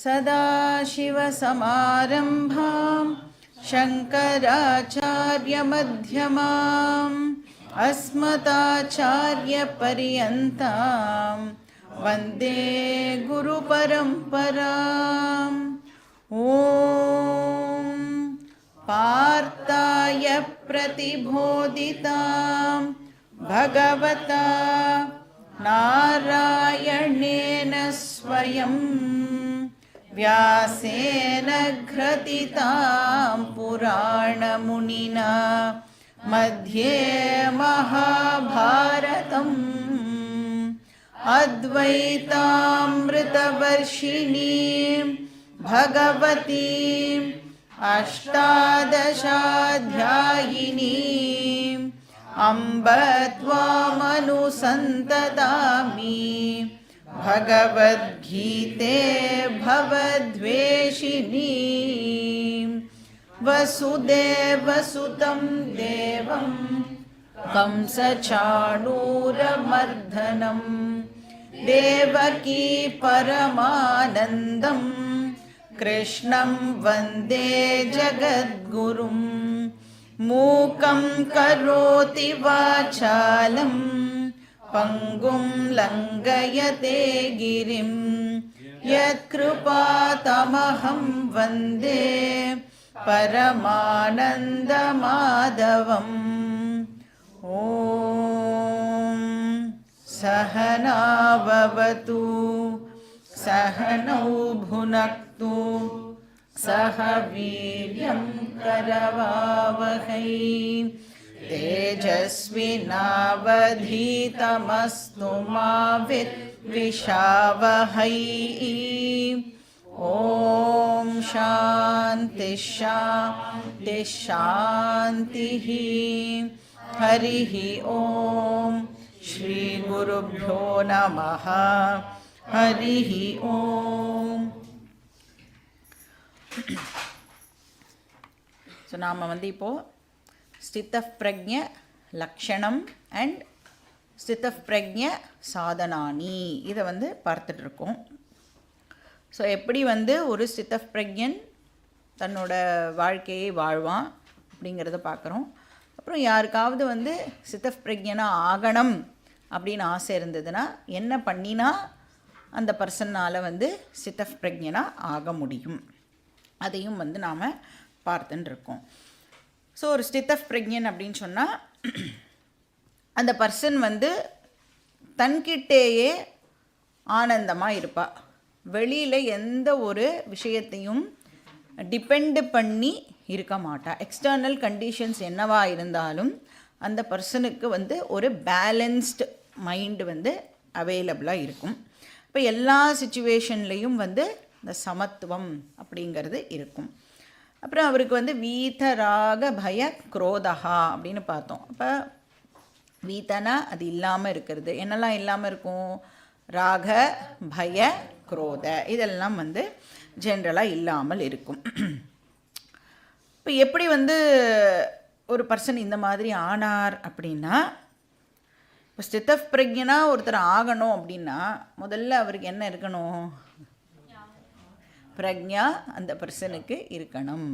सदाशिवसमारम्भां शङ्कराचार्यमध्यमाम् अस्मदाचार्यपर्यन्तां वन्दे गुरुपरम्पराम्। ॐ पार्थाय प्रतिबोधितां भगवता नारायणेन स्वयं व्यासेन ग्रथितां पुराणमुनिना मध्ये महाभारतम् अद्वैतामृतवर्षिणीं भगवतीम् अष्टादशाध्यायिनीम् अम्ब त्वामनुसन्ततामि भगवद्गीते भवद्वेषिणीं वसुदेवसुतं देवं कंसचाणूरमर्दनं देवकी परमानन्दं कृष्णं वन्दे जगद्गुरुं। मूकं करोति वाचालं पङ्गुं लङ्घयते गिरिं यत्कृपातमहं वन्दे परमानन्दमाधवम्। ॐ सहना भवतु सहनौ भुनक्तु सह वीर्यं करवावहै तेजस्विनावधीतमस्तु मा विद्विषावहै। ॐ शान्ति शान्ति शान्तिः। हरिः ॐ श्रीगुरुभ्यो नमः। हरिः ॐ। ஸோ நாம் வந்து இப்போது ஸ்திதப் பிரக்ஞ லக்ஷணம் அண்ட் ஸ்திதப் பிரக்ஞ சாதனானி இதை வந்து பார்த்துட்ருக்கோம். ஸோ எப்படி வந்து ஒரு ஸ்திதப் பிரக்ஞன் தன்னோட வாழ்க்கையை வாழ்வான் அப்படிங்கிறத பார்க்குறோம். அப்புறம் யாருக்காவது வந்து ஸ்திதப் பிரக்ஞனாக ஆகணும் அப்படின்னு ஆசை இருந்ததுன்னா என்ன பண்ணினா அந்த பர்சனால் வந்து ஸ்திதப் பிரக்ஞனாக ஆக முடியும் அதையும் வந்து நாம் பார்த்துட்டுருக்கோம். ஸோ ஒரு ஸ்திதப் பிரக்ஞன் அப்படின்னு சொன்னால் அந்த பர்சன் வந்து தன்கிட்டேயே ஆனந்தமாக இருப்பாள். வெளியில் எந்த ஒரு விஷயத்தையும் டிபெண்டு பண்ணி இருக்க மாட்டாள். எக்ஸ்டர்னல் கண்டிஷன்ஸ் என்னவாக இருந்தாலும் அந்த பர்சனுக்கு வந்து ஒரு பேலன்ஸ்டு மைண்டு வந்து அவைலபிளாக இருக்கும். இப்போ எல்லா சிச்சுவேஷன்லேயும் வந்து இந்த சமத்துவம் அப்படிங்கிறது இருக்கும். அப்புறம் அவருக்கு வந்து வீதராக பய குரோதகா அப்படின்னு பார்த்தோம். அப்போ வீதனா அது இல்லாமல் இருக்கிறது. என்னெல்லாம் இல்லாமல் இருக்கும்? ராக பய குரோத இதெல்லாம் வந்து ஜென்ரலாக இல்லாமல் இருக்கும். இப்போ எப்படி வந்து ஒரு பர்சன் இந்த மாதிரி ஆனார் அப்படின்னா, இப்போ ஸ்திதப் பிரக்ஞனா ஒருத்தர் ஆகணும் அப்படின்னா முதல்ல அவருக்கு என்ன இருக்கணும்? பிரக்ஞா அந்த பர்சனுக்கு இருக்கணும்.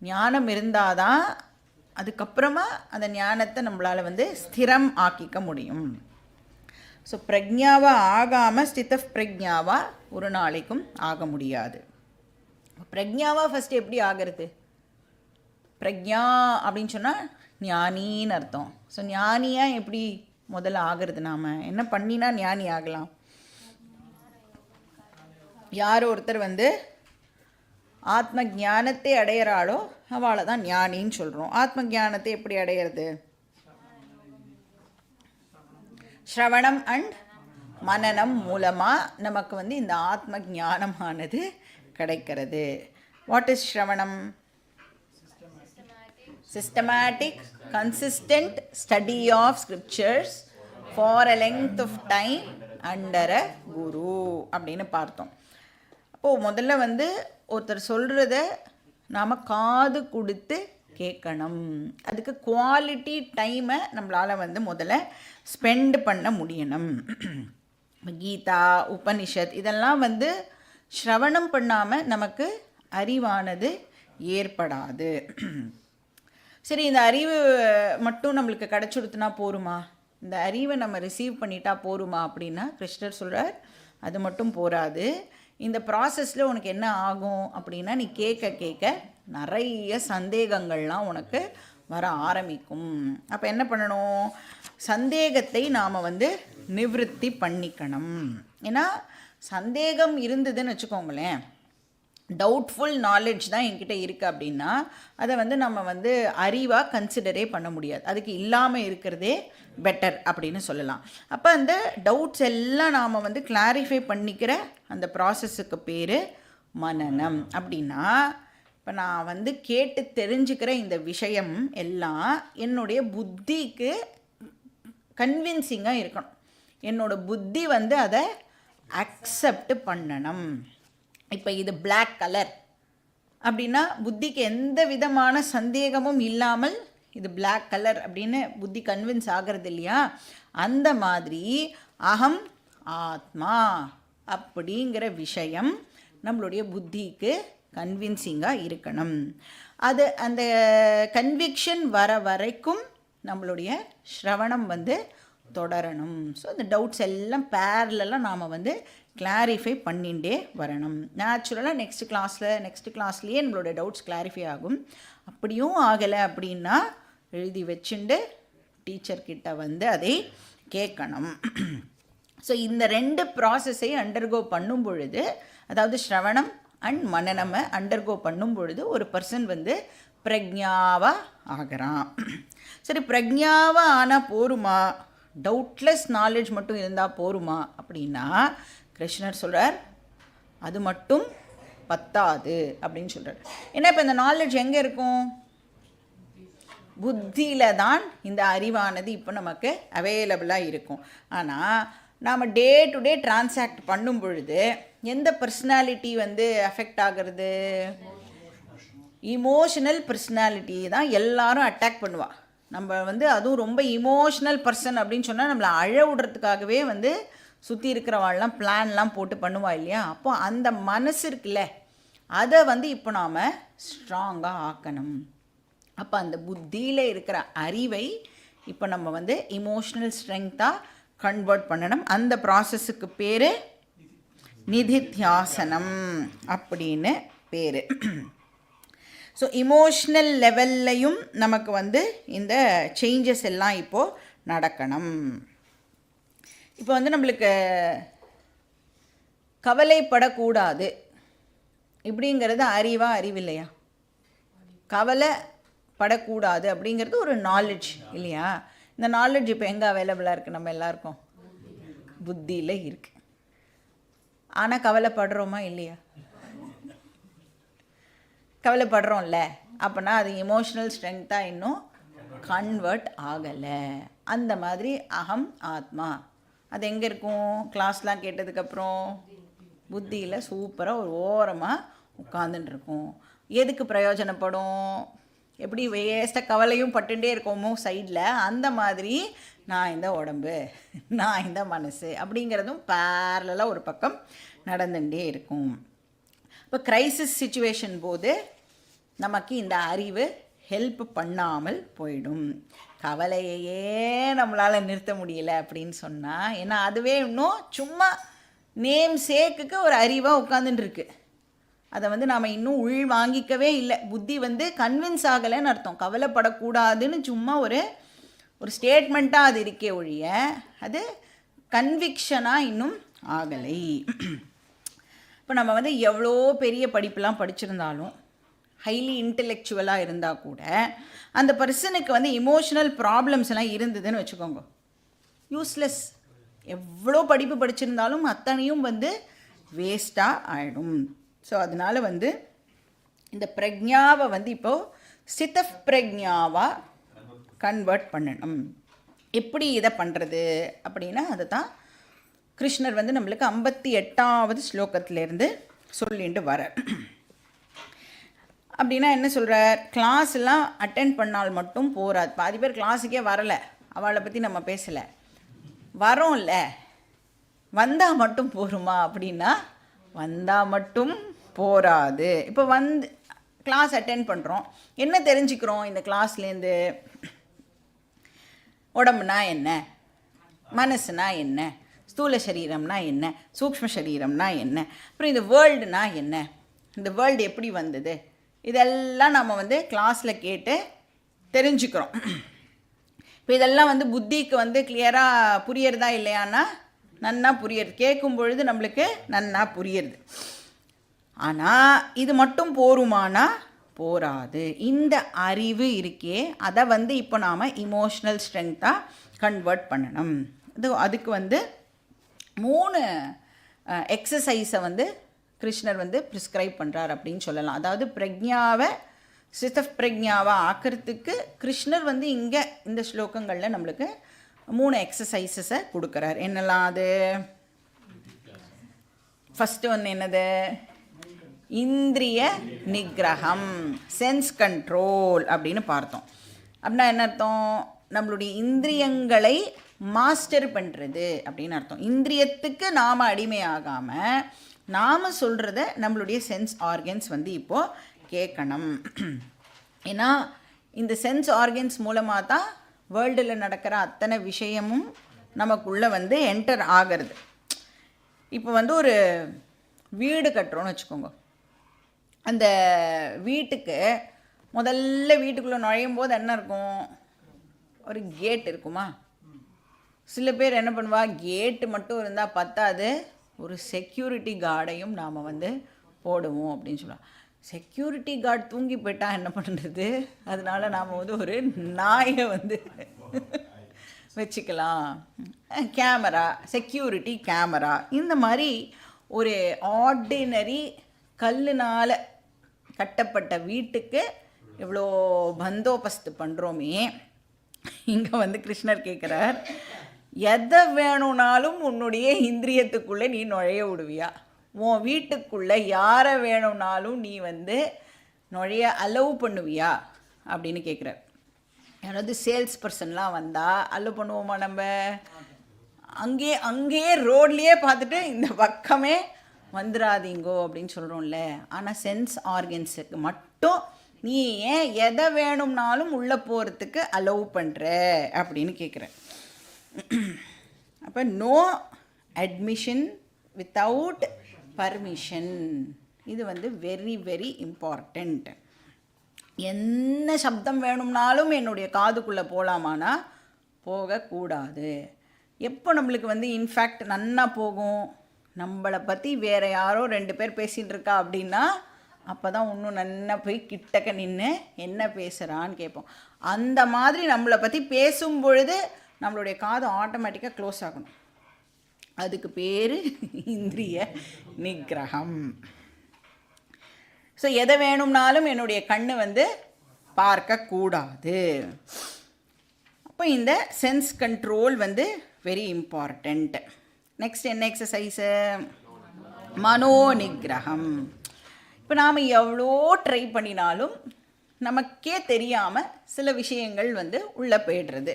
ஞானம் இருந்தால் தான் அதுக்கப்புறமா அந்த ஞானத்தை நம்மளால் வந்து ஸ்திரம் ஆக்கிக்க முடியும். ஸோ பிரக்ஞாவாக ஆகாமல் ஸ்திதப் பிரக்ஞாவாக ஒரு நாளைக்கும் ஆக முடியாது. பிரக்ஞாவாக ஃபஸ்ட்டு எப்படி ஆகிறது? பிரக்ஞா அப்படின்னு சொன்னால் ஞானின்னு அர்த்தம். ஸோ ஞானியாக எப்படி முதல்ல ஆகிறது? நாம் என்ன பண்ணினா ஞானி ஆகலாம்? யார் ஒருத்தர் வந்து ஆத்ம ஞானத்தை அடையிறாளோ அவளை தான் ஞானின்னு சொல்கிறோம். ஆத்ம ஞானத்தை எப்படி அடையிறது? ஸ்ரவணம் அண்ட் மனனம் மூலமாக நமக்கு வந்து இந்த ஆத்ம ஞானமானது கிடைக்கிறது. What is shravanam? Systematic consistent study of scriptures for a length of time under a guru அப்படின்னு பார்த்தோம். அப்போது முதல்ல வந்து ஒருத்தர் சொல்கிறத நாம் காது கொடுத்து கேட்கணும். அதுக்கு குவாலிட்டி டைமை நம்மளால் வந்து முதல்ல ஸ்பெண்ட் பண்ண முடியணும். கீதா, உபனிஷத் இதெல்லாம் வந்து ஸ்ரவணம் பண்ணாமல் நமக்கு அறிவானது ஏற்படாது. சரி, இந்த அறிவு மட்டும் நம்மளுக்கு கிடச்சுடுத்துனா போருமா, இந்த அறிவை நம்ம ரிசீவ் பண்ணிட்டா போருமா அப்படின்னா கிருஷ்ணர் சொல்கிறார், அது மட்டும் போராது. இந்த ப்ராசஸில் உனக்கு என்ன ஆகும் அப்படின்னா, நீ கேட்க கேட்க நிறைய சந்தேகங்கள்லாம் உனக்கு வர ஆரம்பிக்கும். அப்போ என்ன பண்ணணும், சந்தேகத்தை நாம் நிவிருத்தி பண்ணிக்கணும். ஏன்னா சந்தேகம் இருந்ததுன்னு வச்சுக்கோங்களேன், டவுட்ஃபுல் நாலேஜ் தான் என்கிட்ட இருக்குது அப்படின்னா அதை நம்ம அறிவாக கன்சிடரே பண்ண முடியாது. அதுக்கு இல்லாமல் இருக்கிறதே பெட்டர் அப்படின்னு சொல்லலாம். அப்போ அந்த டவுட்ஸ் எல்லாம் நாம் கிளாரிஃபை பண்ணிக்கிற அந்த ப்ராசஸுக்கு பேர் மனனம். அப்படின்னா இப்போ நான் கேட்டு தெரிஞ்சுக்கிற இந்த விஷயம் எல்லாம் என்னுடைய புத்திக்கு கன்வின்சிங்காக இருக்கணும். என்னோட புத்தி அதை அக்செப்ட் பண்ணணும். இப்போ இது பிளாக் கலர் அப்படின்னா புத்திக்கு எந்த விதமான சந்தேகமும் இல்லாமல் இது பிளாக் கலர் அப்படின்னு புத்தி கன்வின்ஸ் ஆகிறது இல்லையா, அந்த மாதிரி அகம் ஆத்மா அப்படிங்கிற விஷயம் நம்மளுடைய புத்திக்கு கன்வின்சிங்காக இருக்கணும். அது அந்த கன்விக்ஷன் வர வரைக்கும் நம்மளுடைய ஸ்ரவணம் தொடரணும். ஸோ இந்த டவுட்ஸ் எல்லாம் பேரலெல்லாம் நாம் கிளாரிஃபை பண்ணிகிட்டே வரணும். நேச்சுரலாக நெக்ஸ்ட் கிளாஸ்லேயே நம்மளோட டவுட்ஸ் கிளாரிஃபை ஆகும். அப்படியும் ஆகலை அப்படின்னா எழுதி வச்சுண்டு டீச்சர்கிட்ட அதை கேட்கணும். ஸோ இந்த 2 ப்ராசஸை அண்டர்கோ பண்ணும் பொழுது, அதாவது ஸ்ரவணம் அண்ட் மனனமை அண்டர்கோ பண்ணும் பொழுது ஒரு பர்சன் பிரக்ஞாவாக ஆகிறான். சரி, பிரக்ஞாவாக ஆனால் போருமா, டவுட்லெஸ் நாலேஜ் மட்டும் இருந்தால் போருமா அப்படின்னா கிருஷ்ணர் சொல்கிறார், அது மட்டும் பத்தாது அப்படின்னு சொல்கிறார். ஏன்னா இப்போ இந்த நாலேஜ் எங்கே இருக்கும், புத்தியில் தான் இந்த அறிவானது இப்போ நமக்கு அவைலபிளாக இருக்கும். ஆனால் நாம் டே டு டே டிரான்சாக்ட் பண்ணும் பொழுது எந்த பர்சனாலிட்டி அஃபெக்ட் ஆகிறது, இமோஷனல் பர்சனாலிட்டி தான் எல்லாரும் அட்டாக் பண்ணுவாள். நம்ம அதுவும் ரொம்ப இமோஷ்னல் பர்சன் அப்படின்னு சொன்னால் நம்மளை அழ விடுறதுக்காகவே சுற்றி இருக்கிறவாள்லாம் பிளான்லாம் போட்டு பண்ணுவா இல்லையா. அப்போ அந்த மனசு இருக்குல்ல, அதை இப்போ நாம் ஸ்ட்ராங்காக ஆக்கணும். அப்போ அந்த புத்தியில் இருக்கிற அறிவை இப்போ நம்ம இமோஷ்னல் ஸ்ட்ரெங்க்த்தாக கன்வெர்ட் பண்ணணும். அந்த ப்ராசஸுக்கு பேர் நிதித்தியாசனம் அப்படின்னு பேர். ஸோ இமோஷ்னல் லெவல்லையும் நமக்கு இந்த சேஞ்சஸ் எல்லாம் இப்போது நடக்கணும். இப்போ நம்மளுக்கு கவலைப்படக்கூடாது இப்படிங்கிறது அறிவில்லையா? கவலைப்படக்கூடாது அப்படிங்கிறது ஒரு நாலேஜ் இல்லையா? இந்த நாலேஜ் இப்போ எங்கே அவைலபிளாக இருக்குது, நம்ம எல்லாருக்கும் புத்தியில் இருக்குது. ஆனால் கவலைப்படுறோமா இல்லையா? கவலைப்படுறோம்ல, அப்போனா அது இமோஷ்னல் ஸ்ட்ரெங்க்த்தாக இன்னும் கன்வெர்ட் ஆகலை. அந்த மாதிரி அகம் ஆத்மா அது எங்கே இருக்கும், கிளாஸ்லாம் கேட்டதுக்கப்புறம் புத்தியில் சூப்பராக ஒரு ஓரமாக உட்காந்துட்டு இருக்கும். எதுக்கு பிரயோஜனப்படும், எப்படி வேஸ்ட்டாக கவலையும் பட்டுட்டே இருக்கோமோ சைடில், அந்த மாதிரி நான் இந்த உடம்பு, நான் இந்த மனசு அப்படிங்கிறதும் பேரலாக ஒரு பக்கம் நடந்துகிட்டே இருக்கும். இப்போ க்ரைசிஸ் சிச்சுவேஷன் போது நமக்கு இந்த அறிவு ஹெல்ப் பண்ணாமல் போயிடும். கவலையையே நம்மளால் நிறுத்த முடியல அப்படின்னு சொன்னால், ஏன்னா அதுவே இன்னும் சும்மா நேம் சேக்குக்கு ஒரு அறிவாக உட்காந்துட்டு இருக்கு. அதை நாம் இன்னும் உள் வாங்கிக்கவே இல்லை. புத்தி கன்வின்ஸ் ஆகலைன்னு அர்த்தம். கவலைப்படக்கூடாதுன்னு சும்மா ஒரு ஸ்டேட்மெண்ட்டாக அது இருக்கே ஒழிய அது கன்விக்ஷனாக இன்னும் ஆகலை. இப்போ நம்ம எவ்வளோ பெரிய படிப்புலாம் படிச்சிருந்தாலும், ஹைலி இன்டெலெக்சுவலாக இருந்தால் கூட அந்த பர்சனுக்கு இமோஷனல் ப்ராப்ளம்ஸ் எல்லாம் இருந்ததுன்னு வச்சுக்கோங்க, யூஸ்லெஸ். எவ்வளோ படிப்பு படிச்சிருந்தாலும் அத்தனையும் வேஸ்ட்டாக ஆகிடும். ஸோ அதனால் இந்த பிரக்ஞாவை இப்போது ஸ்தித பிரக்ஞாவாக கன்வெர்ட் பண்ணணும். எப்படி இதை பண்ணுறது அப்படின்னா அதை தான் கிருஷ்ணர் நம்மளுக்கு 58வது ஸ்லோகத்திலேருந்து சொல்லிட்டு வர. அப்படின்னா என்ன சொல்கிறார், கிளாஸ் எல்லாம் அட்டென்ட் பண்ணால் மட்டும் போகாது. பாதி பேர் கிளாஸுக்கே வரலை, அவளை பற்றி நம்ம பேசலை. வரோம்ல, வந்தால் மட்டும் போருமா அப்படின்னா வந்தால் மட்டும் போராது. இப்போ வந்து கிளாஸ் அட்டென்ட் பண்ணுறோம், என்ன தெரிஞ்சுக்கிறோம் இந்த கிளாஸ்லேருந்து? உடம்புனா என்ன, மனசுனா என்ன, ஸ்தூல சரீரம்னா என்ன, சூக்ஷ்ம சரீரம்னா என்ன, அப்புறம் இந்த வேர்ல்டுனா என்ன, இந்த வேர்ல்டு எப்படி வந்தது, இதெல்லாம் நம்ம வந்து கிளாஸில் கேட்டு தெரிஞ்சுக்கிறோம். இப்போ இதெல்லாம் வந்து புத்திக்கு வந்து கிளியராக புரியறதா இல்லையான்னா நன்னா புரியுறது, கேட்கும் பொழுது நம்மளுக்கு நன்னா புரியுறது. ஆனால் இது மட்டும் போருமானா போராது. இந்த அறிவு இருக்கே அதை வந்து இப்போ நாம் இமோஷ்னல் ஸ்ட்ரென்த்தாக கன்வெர்ட் பண்ணணும். அதுக்கு வந்து 3 எக்ஸசைஸை வந்து கிருஷ்ணர் வந்து ப்ரிஸ்கிரைப் பண்ணுறார் அப்படின்னு சொல்லலாம். அதாவது பிரக்ஞாவை சித்தப் பிரக்ஞாவை ஆக்கிறதுக்கு கிருஷ்ணர் வந்து இங்கே இந்த ஸ்லோகங்களில் நம்மளுக்கு 3 எக்ஸசைசஸை கொடுக்குறார். என்னெல்லாம் அது? ஃபஸ்ட்டு ஒன்று என்னது? இந்திரிய நிகிரகம், சென்ஸ் கண்ட்ரோல் அப்படின்னு பார்த்தோம். அப்படின்னா என்ன அர்த்தம்? நம்மளுடைய இந்திரியங்களை மாஸ்டர் பண்ணுறது அப்படின்னு அர்த்தம். இந்திரியத்துக்கு நாம் அடிமையாகாமல் நாம் சொல்கிறத நம்மளுடைய சென்ஸ் ஆர்கன்ஸ் வந்து இப்போது கேட்கணும். ஏன்னா இந்த சென்ஸ் ஆர்கன்ஸ் மூலமாக தான் வேர்ல்டில் நடக்கிற அத்தனை விஷயமும் நமக்குள்ளே வந்து என்டர் ஆகிறது. இப்போ வந்து ஒரு வீடு கட்டுறோன்னு வச்சுக்கோங்க. அந்த வீட்டுக்கு முதல்ல வீட்டுக்குள்ளே நுழையும் போது என்ன இருக்கும்? ஒரு கேட் இருக்குமா? சில பேர் என்ன பண்ணுவா, கேட்டு மட்டும் இருந்தால் பத்தாது, ஒரு செக்யூரிட்டி கார்டையும் நாம் வந்து போடுவோம் அப்படின்னு சொல்லலாம். செக்யூரிட்டி கார்டு தூங்கி போயிட்டா என்ன பண்ணுறது? அதனால நாம் வந்து ஒரு நாயை வந்து வச்சுக்கலாம். கேமரா, செக்யூரிட்டி கேமரா, இந்த மாதிரி ஒரு ஆர்டினரி கல்லுனால் கட்டப்பட்ட வீட்டுக்கு இவ்வளோ பந்தோபஸ்து பண்ணுறோமே, இங்கே வந்து கிருஷ்ணர் கேட்குறார், எதை வேணும்னாலும் உன்னுடைய இந்திரியத்துக்குள்ளே நீ நுழைய விடுவியா? உன் வீட்டுக்குள்ளே யாரை வேணும்னாலும் நீ வந்து நுழைய அலோவ் பண்ணுவியா அப்படின்னு கேட்குறார். யாராவது சேல்ஸ் பர்சன்லாம் வந்தால் அலோவ் பண்ணுவோமா நம்ம? அங்கேயே ரோட்லேயே பார்த்துட்டு இந்த பக்கமே வந்துடாதீங்கோ அப்படின்னு சொல்கிறோம்ல. ஆனால் சென்ஸ் ஆர்கன்ஸுக்கு மட்டும் நீ ஏன் எதை வேணும்னாலும் உள்ளே போகிறதுக்கு அலோவ் பண்ணுற அப்படின்னு கேட்குறேன். அப்போ நோ அட்மிஷன் வித்தவுட் பர்மிஷன், இது வந்து வெரி வெரி இம்பார்ட்டண்ட். என்ன சப்தம் வேணும்னாலும் என்னுடைய காதுக்குள்ளே போகலாமானா போகக்கூடாது. எப்போ நம்மளுக்கு வந்து இன்ஃபேக்ட் நன்னா போகும்? நம்மளை பற்றி வேறு யாரோ 2 பேர் பேசிகிட்டு இருக்கா அப்படின்னா அப்போ தான் இன்னும் நன்னா போய் கிட்டக்க நின்று என்ன பேசுகிறான்னு கேட்போம். அந்த மாதிரி நம்மளை பற்றி பேசும் பொழுது நம்மளுடைய காது ஆட்டோமேட்டிக்காக க்ளோஸ் ஆகணும். அதுக்கு பேர் இந்திரிய நிகிரகம். ஸோ எதை வேணும்னாலும் என்னுடைய கண்ணு வந்து பார்க்கக்கூடாது. அப்போ இந்த சென்ஸ் கண்ட்ரோல் வந்து வெரி இம்பார்ட்டண்ட். நெக்ஸ்ட் என்ன எக்ஸசைஸு? மனோ நிகிரகம். இப்போ நாம் எவ்வளோ ட்ரை பண்ணினாலும் நமக்கே தெரியாமல் சில விஷயங்கள் வந்து உள்ளே போய்டுறது.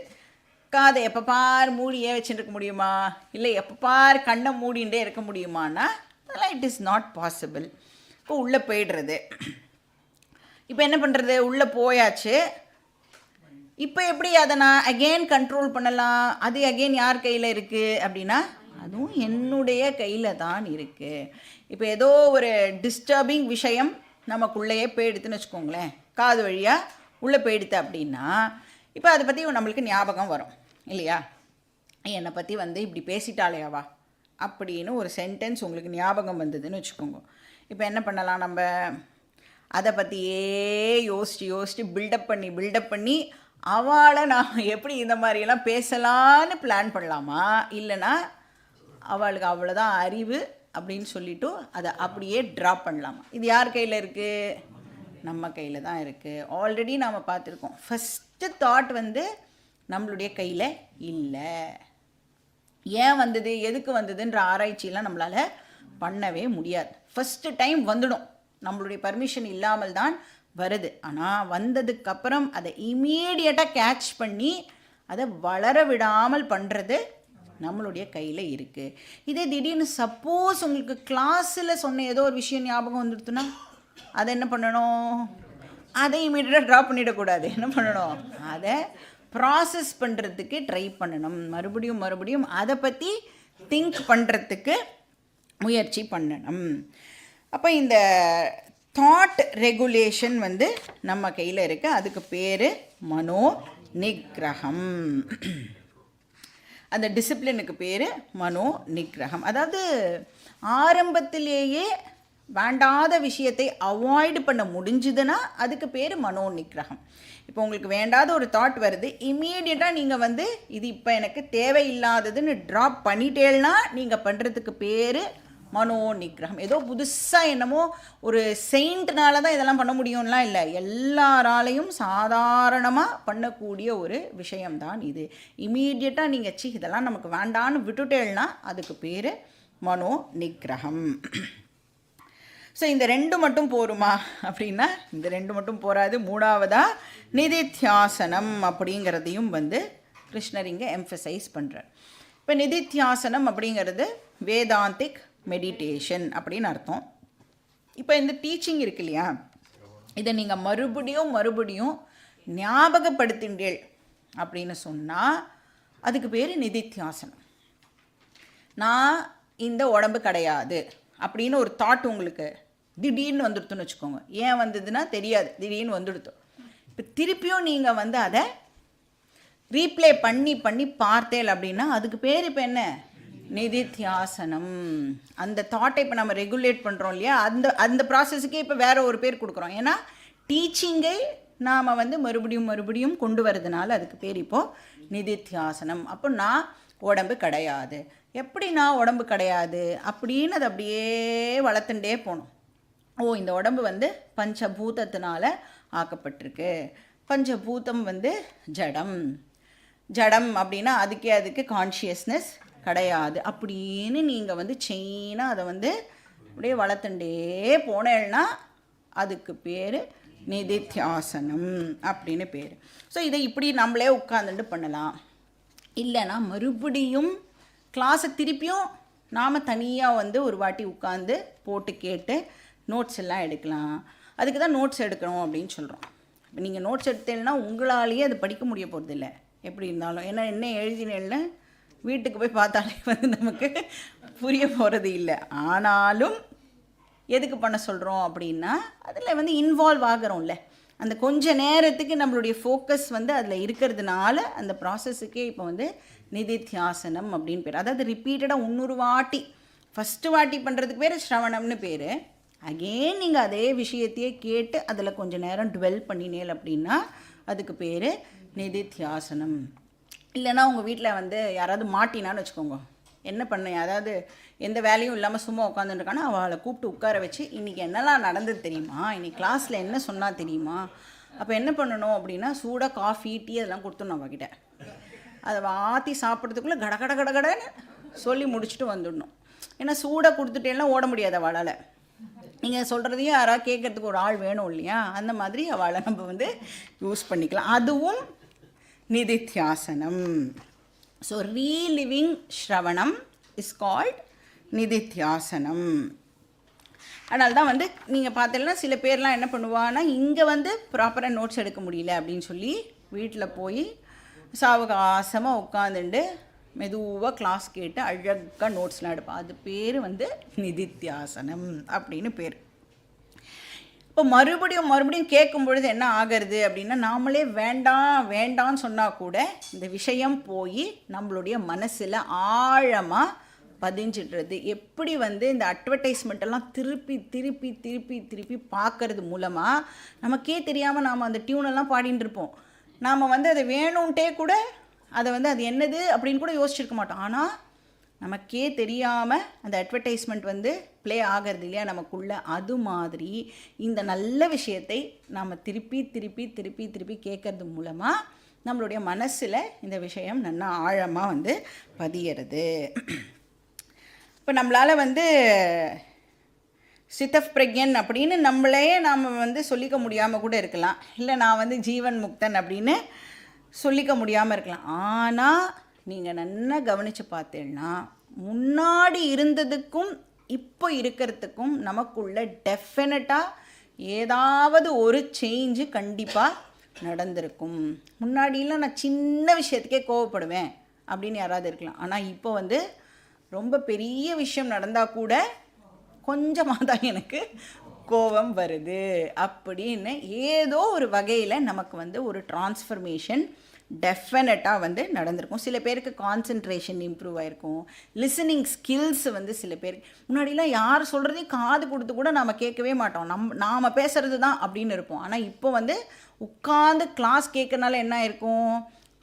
காதை எப்போ பார் மூடியே வச்சுருக்க முடியுமா? இல்லை எப்போ பார் கண்ணை மூடிகிட்டே இருக்க முடியுமானா அதெல்லாம் இட் இஸ் நாட் பாசிபிள். இப்போ உள்ளே போய்டுறது. இப்போ என்ன பண்ணுறது? உள்ளே போயாச்சு. இப்போ எப்படி அதை நான் அகெயின் கண்ட்ரோல் பண்ணலாம்? அது அகெயின் யார் கையில் இருக்குது அப்படின்னா அதுவும் என்னுடைய கையில் தான் இருக்குது. இப்போ ஏதோ ஒரு டிஸ்டர்பிங் விஷயம் நமக்குள்ளேயே போயிடுதுன்னு வச்சுக்கோங்களேன், காது வழியாக உள்ளே போயிடுது அப்படின்னா இப்போ அதை பற்றி நம்மளுக்கு ஞாபகம் வரும் இல்லையா? என்னை பற்றி வந்து இப்படி பேசிட்டாலேயாவா அப்படின்னு ஒரு சென்டென்ஸ் உங்களுக்கு ஞாபகம் வந்ததுன்னு வச்சுக்கோங்க. இப்போ என்ன பண்ணலாம்? நம்ம அதை பற்றியே யோசித்து பில்டப் பண்ணி அவளை நான் எப்படி இந்த மாதிரியெல்லாம் பேசலான்னு பிளான் பண்ணலாமா? இல்லைனா அவளுக்கு அவ்வளோதான் அறிவு அப்படின்னு சொல்லிவிட்டு அதை அப்படியே ட்ராப் பண்ணலாமா? இது யார் கையில் இருக்குது? நம்ம கையில் தான் இருக்குது. ஆல்ரெடி நாம் பார்த்துருக்கோம். ஃபஸ்ட்டு தாட் வந்து நம்மளுடைய கையில் இல்லை. ஏன் வந்தது, எதுக்கு வந்ததுன்ற ஆராய்ச்சியெல்லாம் நம்மளால் பண்ணவே முடியாது. ஃபஸ்ட்டு டைம் வந்துடும், நம்மளுடைய பர்மிஷன் இல்லாமல் தான் வருது. ஆனால் வந்ததுக்கப்புறம் அதை இமீடியட்டாக கேட்ச் பண்ணி அதை வளர விடாமல் பண்ணுறது நம்மளுடைய கையில் இருக்குது. இதே திடீர்னு சப்போஸ் உங்களுக்கு கிளாஸில் சொன்ன ஏதோ ஒரு விஷயம் ஞாபகம் வந்துடுத்துன்னா அதை என்ன பண்ணணும்? அதை இமீடியட்டாக ட்ராப் பண்ணிடக்கூடாது. என்ன பண்ணணும்? அதை ப்ராசஸ் பண்ணுறதுக்கு ட்ரை பண்ணணும். மறுபடியும் மறுபடியும் அதை பற்றி திங்க் பண்ணுறதுக்கு முயற்சி பண்ணணும். அப்போ இந்த தாட் ரெகுலேஷன் வந்து நம்ம கையில் இருக்குது. அதுக்கு பேர் மனோ நிகிரகம். அந்த டிசிப்ளினுக்கு பேர் மனோ நிகிரகம். அதாவது ஆரம்பத்திலேயே வேண்டாத விஷயத்தை அவாய்டு பண்ண முடிஞ்சுதுன்னா அதுக்கு பேர் மனோ நிகிரகம். இப்போ உங்களுக்கு வேண்டாத ஒரு தாட் வருது, இம்மீடியட்டாக நீங்கள் வந்து இது இப்போ எனக்கு தேவையில்லாததுன்னு ட்ராப் பண்ணிட்டேன்னா நீங்கள் பண்ணுறதுக்கு பேர் மனோ நிகிரகம். ஏதோ புதுசாக என்னமோ ஒரு செயிண்ட்னால தான் இதெல்லாம் பண்ண முடியும்லாம் இல்லை, எல்லாராலையும் சாதாரணமாக பண்ணக்கூடிய ஒரு விஷயம்தான் இது. இமீடியட்டாக நீங்கள் இதெல்லாம் நமக்கு வேண்டான்னு விட்டுட்டேன்னா அதுக்கு பேர் மனோ நிகிரகம். ஸோ இந்த ரெண்டு மட்டும் போருமா அப்படின்னா இந்த ரெண்டு மட்டும் போராது. மூணாவதாக நிதித்தியாசனம் அப்படிங்கிறதையும் வந்து கிருஷ்ணர் இங்கே எம்ஃபசைஸ் பண்ணுறார். இப்போ நிதித்தியாசனம் அப்படிங்கிறது வேதாந்திக் மெடிடேஷன் அப்படின்னு அர்த்தம். இப்போ இந்த டீச்சிங் இருக்கு இல்லையா, இதை நீங்கள் மறுபடியும் மறுபடியும் ஞாபகப்படுத்தின்றீள் அப்படின்னு சொன்னால் அதுக்கு பேர் நிதித்தியாசனம். நான் இந்த உடம்பு கிடையாது அப்படின்னு ஒரு தாட் உங்களுக்கு திடீர்னு வந்துடுத்துன்னு வச்சுக்கோங்க. ஏன் வந்ததுன்னா தெரியாது, திடீர்னு வந்துடுத்து. இப்போ திருப்பியும் நீங்கள் வந்து அதை ரீப்ளே பண்ணி பண்ணி பார்த்தேல் அப்படின்னா அதுக்கு பேர் இப்போ என்ன? நிதித்தியாசனம். அந்த தாட்டை இப்போ நம்ம ரெகுலேட் பண்ணுறோம் இல்லையா, அந்த அந்த ப்ராசஸுக்கே இப்போ வேறு ஒரு பேர் கொடுக்குறோம். ஏன்னா டீச்சிங்கை நாம் வந்து மறுபடியும் மறுபடியும் கொண்டு வரதுனால அதுக்கு பேர் இப்போது நிதித்தியாசனம். அப்போ நான் உடம்பு கிடையாது. எப்படி நான் உடம்பு கிடையாது அப்படின்னு அதை அப்படியே வளர்த்துட்டே போகணும். இந்த உடம்பு வந்து பஞ்சபூதத்தினால ஆக்கப்பட்டிருக்கு. பஞ்சபூதம் வந்து ஜடம். ஜடம் அப்படின்னா அதுக்கு கான்ஷியஸ்னஸ் கிடையாது அப்படின்னு நீங்கள் வந்து செயினாக அதை வந்து அப்படியே வளர்த்துட்டே போனேன்னா அதுக்கு பேர் நிதித்தியாசனம் அப்படின்னு பேர். ஸோ இதை இப்படி நம்மளே உட்காந்துட்டு பண்ணலாம். இல்லைன்னா மறுபடியும் கிளாஸை திருப்பியும் நாம் தனியாக வந்து ஒரு வாட்டி உட்காந்து போட்டு கேட்டு நோட்ஸ் எல்லாம் எடுக்கலாம். அதுக்கு தான் நோட்ஸ் எடுக்கணும் அப்படின்னு சொல்கிறோம். இப்போ நீங்கள் நோட்ஸ் எடுத்தேன்னா உங்களாலேயே அது படிக்க முடிய போகிறதில்ல எப்படி இருந்தாலும். ஏன்னா என்ன எழுதினேன்னு வீட்டுக்கு போய் பார்த்தாலே வந்து நமக்கு புரிய போகிறது இல்லை. ஆனாலும் எதுக்கு பண்ண சொல்கிறோம் அப்படின்னா அதில் வந்து இன்வால்வ் ஆகிறோம்ல, அந்த கொஞ்ச நேரத்துக்கு நம்மளுடைய ஃபோக்கஸ் வந்து அதில் இருக்கிறதுனால அந்த ப்ராசஸுக்கே இப்போ வந்து நிதித்தியாசனம் அப்படின்னு பேர். அதாவது ரிப்பீட்டடாக 3 வாட்டி, ஃபஸ்ட்டு வாட்டி பண்ணுறதுக்கு பேர் ஸ்ரவணம்னு பேர். அகெயின் நீங்கள் அதே விஷயத்தையே கேட்டு அதில் கொஞ்சம் நேரம் டுவெல் பண்ணினேல் அப்படின்னா அதுக்கு பேர் நிதித்தியாசனம். இல்லைன்னா உங்கள் வீட்டில் வந்து யாராவது மாட்டினான்னு வச்சுக்கோங்க, என்ன பண்ண, அதாவது எந்த வேலையும் இல்லாமல் சும்மா உட்காந்துருக்கானா அவளை கூப்பிட்டு உட்கார வச்சு இன்றைக்கி என்னெல்லாம் நடந்தது தெரியுமா, இன்றைக்கி கிளாஸில் என்ன சொன்னால் தெரியுமா, அப்போ என்ன பண்ணணும் அப்படின்னா சூடாக காஃபி டீ அதெல்லாம் கொடுத்துடணும் அவகிட்ட. அதை வாத்தி சாப்பிட்றதுக்குள்ளே கடன்னு சொல்லி முடிச்சுட்டு வந்துடணும். ஏன்னா சூடாக கொடுத்துட்டேன்னா ஓட முடியாது அவளால். நீங்கள் சொல்கிறதையும் யாராவது கேட்குறதுக்கு ஒரு ஆள் வேணும் இல்லையா, அந்த மாதிரி அவளை நம்ம வந்து யூஸ் பண்ணிக்கலாம். அதுவும் நிதித்தியாசனம். ஸோ ரீலிவிங் ஸ்ரவணம் இஸ் கால்ட் நிதித்தியாசனம். அதனால தான் வந்து நீங்கள் பார்த்தீங்கன்னா சில பேர்லாம் என்ன பண்ணுவான்னா இங்கே வந்து ப்ராப்பராக நோட்ஸ் எடுக்க முடியல அப்படின்னு சொல்லி வீட்டில் போய் சாவகாசமாக உட்காந்துட்டு மெதுவாக கிளாஸ் கேட்டு அழகாக நோட்ஸ்லாம் எடுப்பாள். அது பேர் வந்து நிதித்தியாசனம் அப்படின்னு பேர். இப்போ மறுபடியும் கேட்கும் பொழுது என்ன ஆகிறது அப்படின்னா நாமளே வேண்டான்னு சொன்னால் கூட இந்த விஷயம் போய் நம்மளுடைய மனசில் ஆழமாக பதிஞ்சிடுறது. எப்படி வந்து இந்த அட்வர்டைஸ்மெண்ட்டெல்லாம் திருப்பி பார்க்கறது மூலமாக நமக்கே தெரியாமல் நாம் அந்த டியூனெல்லாம் பாடின்னு இருப்போம். நாம் வந்து அதை வேணும்ன்ட்டே கூட அதை வந்து அது என்னது அப்படின்னு கூட யோசிச்சிருக்க மாட்டோம். ஆனால் நமக்கே தெரியாமல் அந்த அட்வர்டைஸ்மெண்ட் வந்து ப்ளே ஆகிறது இல்லையா நமக்குள்ளே. அது மாதிரி இந்த நல்ல விஷயத்தை நாம் திருப்பி கேட்கறது மூலமாக நம்மளுடைய மனசில் இந்த விஷயம் நல்லா ஆழமாக வந்து பதியறது. இப்போ நம்மளால் வந்து சித்தப் பிரக்யன் அப்படின்னு நாம் வந்து சொல்லிக்க முடியாமல் கூட இருக்கலாம். இல்லை நான் வந்து ஜீவன் முக்தன் அப்படின்னு சொல்லிக்க முடியாமல் இருக்கலாம். ஆனால் நீங்கள் நல்லா கவனித்து பார்த்தீங்கன்னா முன்னாடி இருந்ததுக்கும் இப்போ இருக்கிறதுக்கும் நமக்குள்ள டெஃபினட்டாக ஏதாவது ஒரு சேஞ்சு கண்டிப்பாக நடந்திருக்கும். முன்னாடிலாம் நான் சின்ன விஷயத்துக்கே கோவப்படுவேன் அப்படின்னு யாராவது இருக்கலாம். ஆனால் இப்போ வந்து ரொம்ப பெரிய விஷயம் நடந்தால் கூட கொஞ்சமாக தான் எனக்கு கோபம் வருது அப்படின்னு ஏதோ ஒரு வகையில் நமக்கு வந்து ஒரு டிரான்ஸ்ஃபர்மேஷன் டெஃபினட்டாக வந்து நடந்திருக்கும். சில பேருக்கு கான்சென்ட்ரேஷன் இம்ப்ரூவ் ஆகிருக்கும். லிசனிங் ஸ்கில்ஸ் வந்து சில பேருக்கு முன்னாடிலாம் யார் சொல்கிறதையும் காது கொடுத்து கூட நாம் கேட்கவே மாட்டோம். நாம் பேசுகிறது தான் அப்படின்னு இருப்போம். ஆனால் இப்போ வந்து உட்காந்து கிளாஸ் கேட்கறனால என்ன இருக்கும்,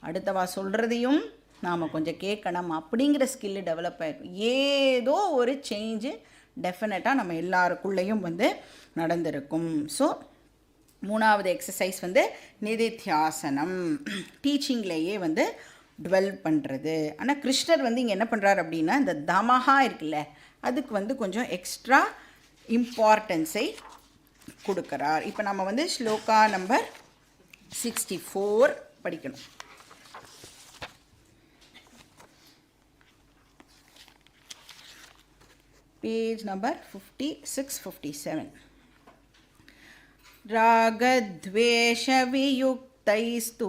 அடுத்தவா சொல்கிறதையும் நாம் கொஞ்சம் கேட்கணும் அப்படிங்கிற ஸ்கில்லு டெவலப் ஆகிருக்கும். ஏதோ ஒரு சேஞ்சு டெஃபினட்டாக நம்ம எல்லாருக்குள்ளேயும் வந்து நடந்திருக்கும். ஸோ 3வது எக்ஸசைஸ் வந்து நிதித்தியாசனம், டீச்சிங்லேயே வந்து டுவெல் பண்ணுறது. ஆனால் கிருஷ்ணர் வந்து இங்கே என்ன பண்ணுறாரு அப்படின்னா இந்த தமஹா இருக்குல்ல அதுக்கு வந்து கொஞ்சம் எக்ஸ்ட்ரா இம்பார்ட்டன்ஸை கொடுக்குறார். இப்போ நம்ம வந்து ஸ்லோகா நம்பர் 64 படிக்கணும். Page number 56-57. रागद्वेषवियुक्तैस्तु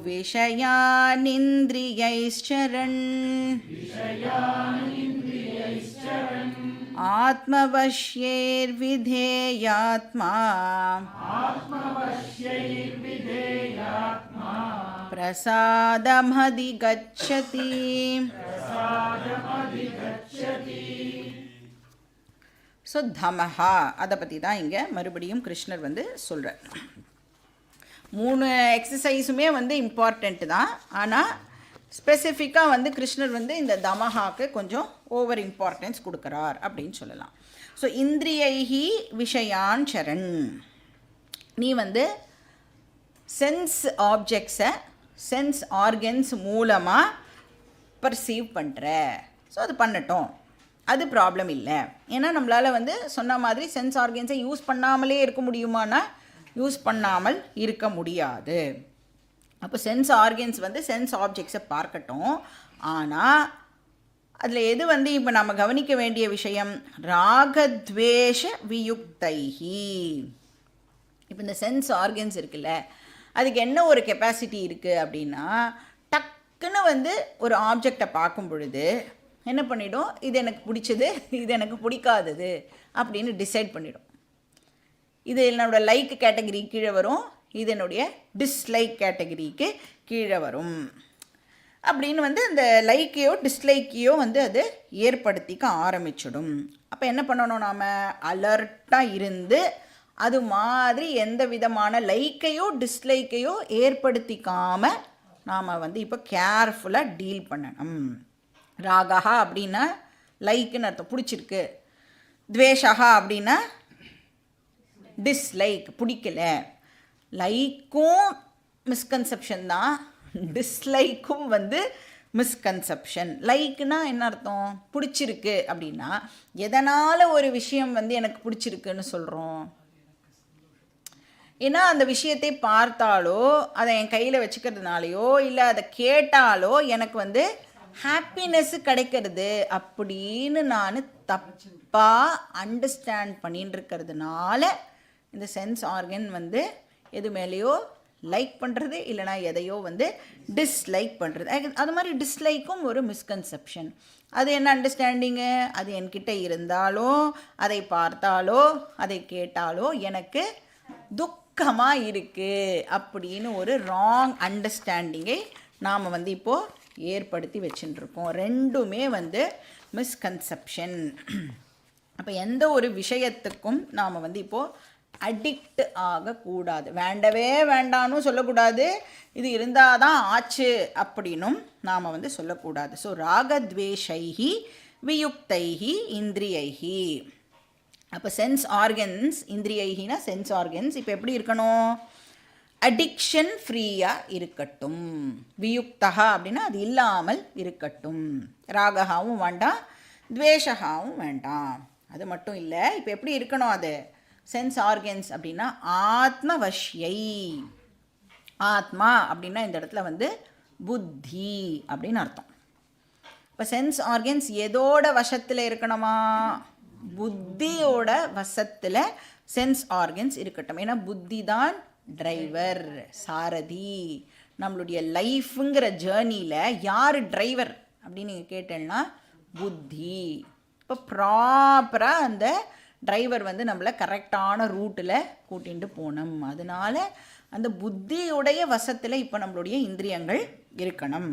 विषयानिन्द्रियैश्चरन् आत्मवश्यैर्विधेयात्मा प्रसादमधिगच्छति. ஸோ தமஹா அதை பற்றி தான் இங்கே மறுபடியும் கிருஷ்ணர் வந்து சொல்கிறார். 3 எக்ஸசைஸுமே வந்து இம்பார்ட்டண்ட்டு தான். ஆனால் ஸ்பெசிஃபிக்காக வந்து கிருஷ்ணர் வந்து இந்த தமஹாக்கு கொஞ்சம் ஓவர் இம்பார்ட்டன்ஸ் கொடுக்குறார் அப்படின்னு சொல்லலாம். ஸோ இந்திரியைஹி விஷயான் சரண், நீ வந்து சென்ஸ் ஆப்ஜெக்ட்ஸை சென்ஸ் ஆர்கன்ஸ் மூலமாக பர்சீவ் பண்ணுற. ஸோ அது பண்ணட்டும், அது ப்ராப்ளம் இல்லை. ஏன்னா நம்மளால் வந்து சொன்ன மாதிரி சென்ஸ் ஆர்கன்ஸை யூஸ் பண்ணாமலே இருக்க முடியுமானா யூஸ் பண்ணாமல் இருக்க முடியாது. அப்போ சென்ஸ் ஆர்கன்ஸ் வந்து சென்ஸ் ஆப்ஜெக்ட்ஸை பார்க்கட்டும். ஆனால் அதில் எது வந்து இப்போ நம்ம கவனிக்க வேண்டிய விஷயம், ராகத்வேஷ வியுக்தைஹி. இப்போ இந்த சென்ஸ் ஆர்கன்ஸ் இருக்குல்ல அதுக்கு என்ன ஒரு கெப்பாசிட்டி இருக்குது அப்படின்னா, டக்குன்னு வந்து ஒரு ஆப்ஜெக்டை பார்க்கும் பொழுது என்ன பண்ணிடும், இது எனக்கு பிடிச்சது இது எனக்கு பிடிக்காதது அப்படின்னு டிசைட் பண்ணிடும். இது என்னோடய லைக் கேட்டகரி கீழே வரும், இது என்னுடைய டிஸ்லைக் கேட்டகரிக்கு கீழே வரும் அப்படின்னு வந்து இந்த லைக்கையோ டிஸ்லைக்கையோ வந்து அது ஏற்படுத்திக்க ஆரம்பிச்சிடும். அப்போ என்ன பண்ணணும், நாம் அலர்ட்டாக இருந்து அது மாதிரி எந்த விதமான லைக்கையோ டிஸ்லைக்கையோ ஏற்படுத்திக்காமல் நாம் வந்து இப்போ கேர்ஃபுல்லாக டீல் பண்ணணும். ராகா அப்படின்னா லைக்குன்னு அர்த்தம், பிடிச்சிருக்கு. துவேஷா அப்படின்னா டிஸ்லைக், பிடிக்கல. லைக்கும் மிஸ்கன்செப்ஷன் தான், டிஸ்லைக்கும் வந்து மிஸ்கன்செப்ஷன். லைக்குனா என்ன அர்த்தம், பிடிச்சிருக்கு அப்படின்னா எதனால் ஒரு விஷயம் வந்து எனக்கு பிடிச்சிருக்குன்னு சொல்கிறோம். ஏன்னா அந்த விஷயத்தை பார்த்தாலோ அதை என் கையில் வச்சுக்கிறதுனாலையோ இல்லை அதை கேட்டாலோ எனக்கு வந்து ஹாப்பினஸ்ஸு கிடைக்கிறது அப்படின்னு நான் தப்பாக அண்டர்ஸ்டாண்ட் பண்ணின்னு இருக்கிறதுனால இந்த சென்ஸ் ஆர்கன் வந்து எது மேலேயோ லைக் பண்ணுறது இல்லைனா எதையோ வந்து டிஸ்லைக் பண்ணுறது. அது மாதிரி டிஸ்லைக்கும் ஒரு மிஸ்கன்செப்ஷன். அது என்ன அண்டர்ஸ்டாண்டிங்கு, அது என்கிட்ட இருந்தாலோ அதை பார்த்தாலோ அதை கேட்டாலோ எனக்கு துக்கமாக இருக்குது அப்படின்னு ஒரு ராங் அண்டர்ஸ்டாண்டிங்கை நாம் வந்து இப்போது ஏற்படுத்தி வச்சுட்டுருக்கோம். ரெண்டுமே வந்து மிஸ்கன்செப்ஷன். அப்போ எந்த ஒரு விஷயத்துக்கும் நாம் வந்து இப்போது அடிக்ட் ஆகக்கூடாது. வேண்டவே வேண்டான்னு சொல்லக்கூடாது, இது இருந்தால் தான் ஆச்சு அப்படின்னும் நாம் வந்து சொல்லக்கூடாது. ஸோ ராகத்வேஷைஹி வியுக்தைஹி இந்திரியைஹி. அப்போ சென்ஸ் ஆர்கன்ஸ், இந்திரியைஹினா சென்ஸ் ஆர்கன்ஸ் இப்போ எப்படி இருக்கணும், அடிக்ஷன் ஃப்ரீயாக இருக்கட்டும். வியுக்தகா அப்படின்னா அது இல்லாமல் இருக்கட்டும். ராககாவும் வேண்டாம், துவேஷகாவும் வேண்டாம். அது மட்டும் இல்லை, இப்போ எப்படி இருக்கணும் அது சென்ஸ் ஆர்கன்ஸ் அப்படின்னா ஆத்மவஷ்யை. ஆத்மா அப்படின்னா இந்த இடத்துல வந்து புத்தி அப்படின்னு அர்த்தம். இப்போ சென்ஸ் ஆர்கன்ஸ் எதோட வசத்தில் இருக்கணுமா? புத்தியோட வசத்தில் சென்ஸ் ஆர்கன்ஸ் இருக்கட்டும். ஏன்னா புத்தி தான் டிரைவர், சாரதி. நம்மளுடைய லைஃப்புங்கிற ஜேர்னியில் யார் டிரைவர் அப்படின்னு நீங்கள் கேட்டேன்னா புத்தி. இப்போ ப்ராப்பராக அந்த டிரைவர் வந்து நம்மளை கரெக்டான ரூட்டில் கூட்டிகிட்டு போகணும். அதனால அந்த புத்தியுடைய வசத்தில் இப்போ நம்மளுடைய இந்திரியங்கள் இருக்கணும்.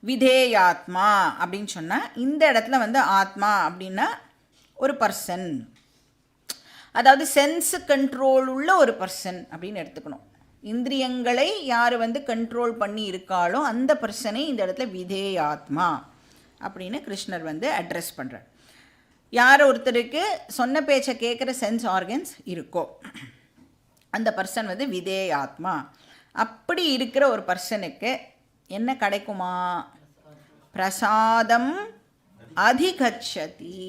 விதேயாத்மா அப்படின்னு சொன்னால் இந்த இடத்துல வந்து ஆத்மா அப்படின்னா ஒரு பர்சன், அதாவது சென்ஸ் கண்ட்ரோல் உள்ள ஒரு பர்சன் அப்படின்னு எடுத்துக்கணும். இந்திரியங்களை யார் வந்து கண்ட்ரோல் பண்ணி இருக்காளோ அந்த பர்சனை இந்த இடத்துல விதேயாத்மா அப்படின்னு கிருஷ்ணர் வந்து அட்ரஸ் பண்ணுறார். யார் ஒருத்தருக்கு சொன்ன பேச்சை கேட்குற சென்ஸ் ஆர்கன்ஸ் இருக்கோ அந்த பர்சன் வந்து விதேயாத்மா. அப்படி இருக்கிற ஒரு பர்சனுக்கு என்ன கிடைக்குமா? பிரசாதம் அதிகச்சதி.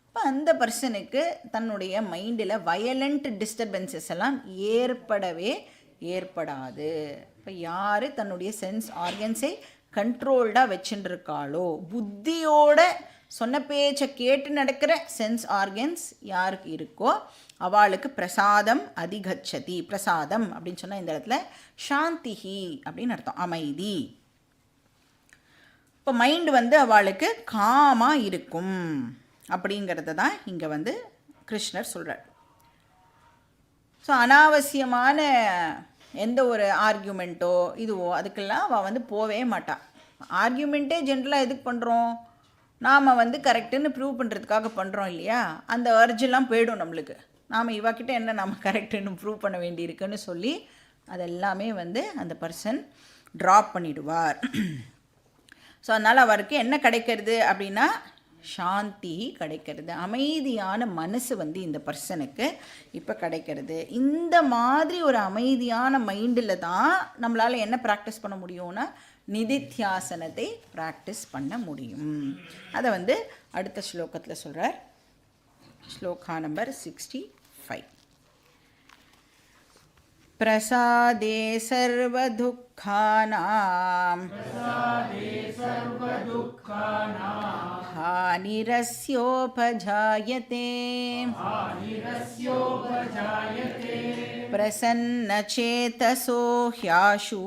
இப்போ அந்த பர்சனுக்கு தன்னுடைய மைண்டில் வயலண்ட் டிஸ்டர்பன்சஸ் எல்லாம் ஏற்படாது. இப்போ யார் தன்னுடைய சென்ஸ் ஆர்கன்ஸை கண்ட்ரோல்டாக வச்சுட்டு இருக்காளோ, புத்தியோட சொன்ன பேச்சை கேட்டு நடக்கிற சென்ஸ் ஆர்கன்ஸ் யாருக்கு இருக்கோ அவளுக்கு பிரசாதம் அதிகச்சதி. பிரசாதம் அப்படின்னு சொன்னால் இந்த இடத்துல சாந்திஹி அப்படின்னு அர்த்தம், அமைதி. இப்போ மைண்டு வந்து அவளுக்கு காமாக இருக்கும் அப்படிங்கிறத தான் இங்கே வந்து கிருஷ்ணர் சொல்கிறார். ஸோ அனாவசியமான எந்த ஒரு ஆர்கியூமெண்ட்டோ இதுவோ அதுக்கெல்லாம் அவள் வந்து போவே மாட்டாள். ஆர்கியூமெண்ட்டே ஜென்ரலாக எதுக்கு பண்ணுறோம்? நாம் வந்து கரெக்டுன்னு ப்ரூவ் பண்ணுறதுக்காக பண்ணுறோம் இல்லையா? அந்த அர்ஜெல்லாம் போயிடும் நம்மளுக்கு. நாம் இவாக்கிட்ட என்ன நம்ம கரெக்டுன்னு ப்ரூவ் பண்ண வேண்டியிருக்குன்னு சொல்லி அதெல்லாமே வந்து அந்த பர்சன் ட்ராப் பண்ணிடுவார். ஸோ அதனால் அவருக்கு என்ன கிடைக்கிறது அப்படின்னா சாந்தி கிடைக்கிறது, அமைதியான மனசு வந்து இந்த பர்சனுக்கு இப்போ கிடைக்கிறது. இந்த மாதிரி ஒரு அமைதியான மைண்டில் தான் நம்மளால் என்ன ப்ராக்டிஸ் பண்ண முடியும்னா நிதித்தியாசனத்தை ப்ராக்டிஸ் பண்ண முடியும். அதை வந்து அடுத்த ஸ்லோகத்தில் சொல்கிறார். ஸ்லோகா நம்பர் 65. பிரசாதே சர்வதுக்கானாம் ஹானிரஸ்யோபஜாயதே பிரசன்னசேதசோ ஹ்யாஷு